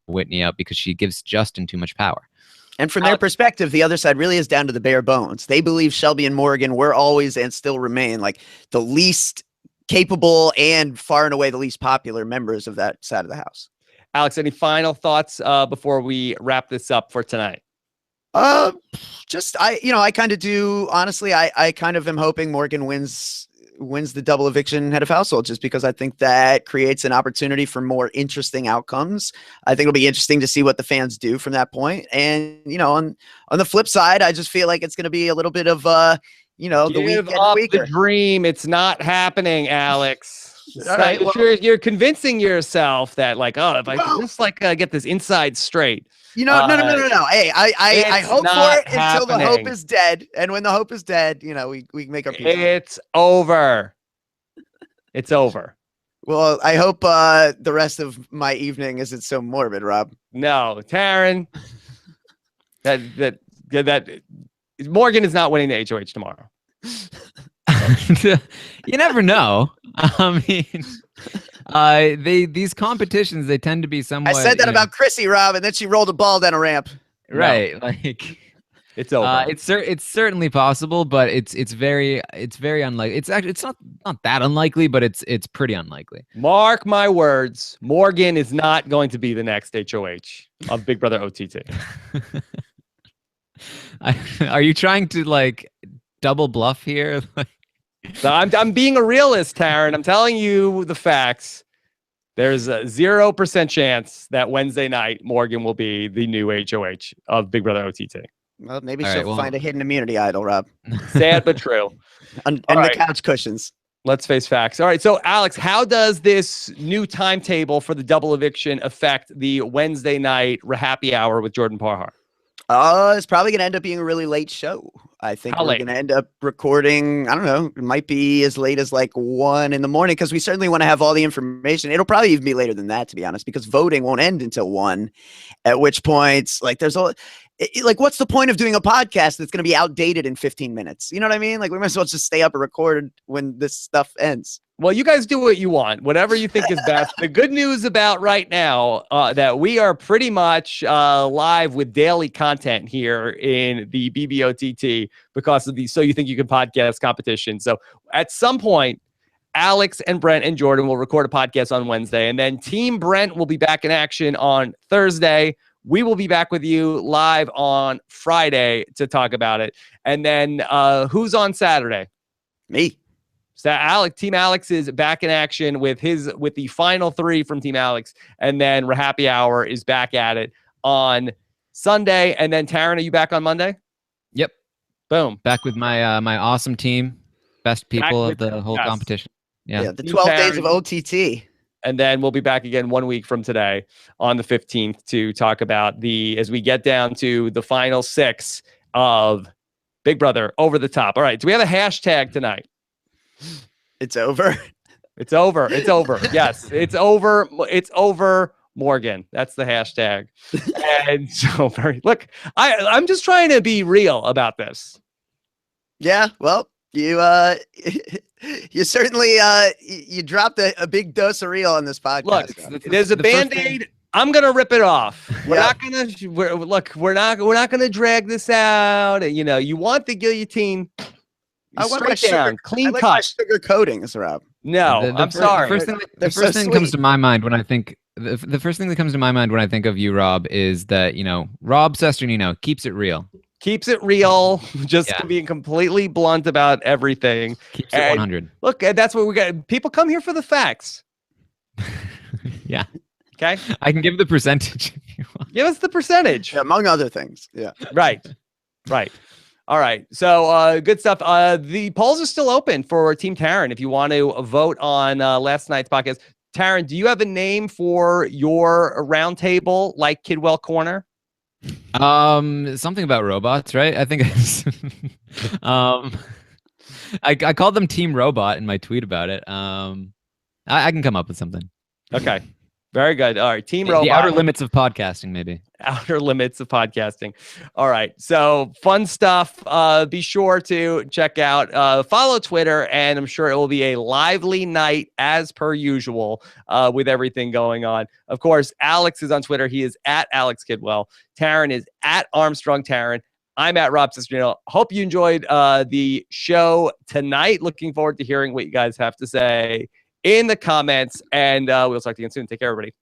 Whitney out because she gives Justin too much power. And from their perspective, the other side really is down to the bare bones. They believe Shelby and Morgan were always and still remain like the least capable and far and away the least popular members of that side of the house. Alex, any final thoughts before we wrap this up for tonight? Just I kind of do. Honestly, I kind of am hoping Morgan wins the double eviction head of household, just because I think that creates an opportunity for more interesting outcomes. I think it'll be interesting to see what the fans do from that point. And on the flip side, I just feel like it's going to be a little bit of the Give week up weaker. the dream. It's not happening, Alex. All right, well- you're convincing yourself that like, oh, if I could just like get this inside straight. No. Hey, I It's hope for not it until the hope happening. is dead. And when the hope is dead, we make our peace. It's over. It's over. Well, I hope the rest of my evening isn't so morbid, Rob. No, Taryn. that Morgan is not winning the HOH tomorrow. You never know. I mean, these competitions, they tend to be somewhat. I said that about Chrissy, Rob, and then she rolled a ball down a ramp. right. Like It's over. it's certainly possible, but it's very unlikely. It's not that unlikely, but it's pretty unlikely. Mark my words. Morgan is not going to be the next HOH of Big Brother OTT. Are you trying to like double bluff here? So I'm being a realist, Taryn. I'm telling you the facts. There's a 0% chance that Wednesday night Morgan will be the new HOH of Big Brother OTT. Well, maybe All she'll right, well- find a hidden immunity idol, Rob, Sad but true. and All the right. couch cushions. Let's face facts. All right. So, Alex, how does this new timetable for the double eviction affect the Wednesday night happy hour with Jordan Parhar? It's probably going to end up being a really late show. I think How we're late? going to end up recording, I don't know, it might be as late as like 1 a.m, because we certainly want to have all the information. It'll probably even be later than that, to be honest, because voting won't end until 1, at which point, like like, what's the point of doing a podcast that's going to be outdated in 15 minutes? You know what I mean? Like, we might as well just stay up and record when this stuff ends. Well, you guys do what you want, whatever you think is best. The good news about right now that we are pretty much live with daily content here in the BBOTT because of the So You Think You Can podcast competition. So at some point, Alex and Brent and Jordan will record a podcast on Wednesday, and then Team Brent will be back in action on Thursday. We will be back with you live on Friday to talk about it. And then who's on Saturday? Me. So Team Alex is back in action with the final 3 from Team Alex, and then Happy Hour is back at it on Sunday. And then Taryn, are you back on Monday? Yep. Boom. Back with my my awesome team, best people of the whole yes. competition. Yeah. The 12 days of OTT. And then we'll be back again 1 week from today on the 15th to talk about as we get down to the final 6 of Big Brother Over the Top. All right. Do we have a hashtag tonight? It's over. It's over. It's over. Yes, it's over. It's over, Morgan. That's the hashtag. And so look, I'm just trying to be real about this. Yeah. Well, you you certainly you dropped a big dose of real on this podcast. Look, there's a Band-Aid. I'm gonna rip it off. We're not gonna we're not gonna drag this out. You know, you want the guillotine. I want my down, clean cut. cut. Sugar coatings, Rob. No, I'm sorry. The first thing that comes to my mind when I think the first thing that comes to my mind when I think of you, Rob, is that Rob Sesternino keeps it real. Keeps it real, just being completely blunt about everything. Keeps it 100. Look, that's what we got. People come here for the facts. Yeah. Okay. I can give the percentage if you want. Give us the percentage. Yeah, among other things. Yeah. Right. Right. All right. So good stuff. The polls are still open for Team Taryn if you want to vote on last night's podcast. Taryn, do you have a name for your roundtable like Kidwell Corner? Something about robots, right? I think it's I called them Team Robot in my tweet about it. I can come up with something. Okay. Very good. All right. Team Robot. The outer limits of podcasting, maybe. Outer limits of podcasting. All right. So fun stuff. Be sure to check out, follow Twitter, and I'm sure it will be a lively night as per usual with everything going on. Of course, Alex is on Twitter. He is at Alex Kidwell. Taryn is at Armstrong Taryn. I'm at Rob Sesternino. Hope you enjoyed the show tonight. Looking forward to hearing what you guys have to say in the comments, and we'll talk to you again soon. Take care, everybody.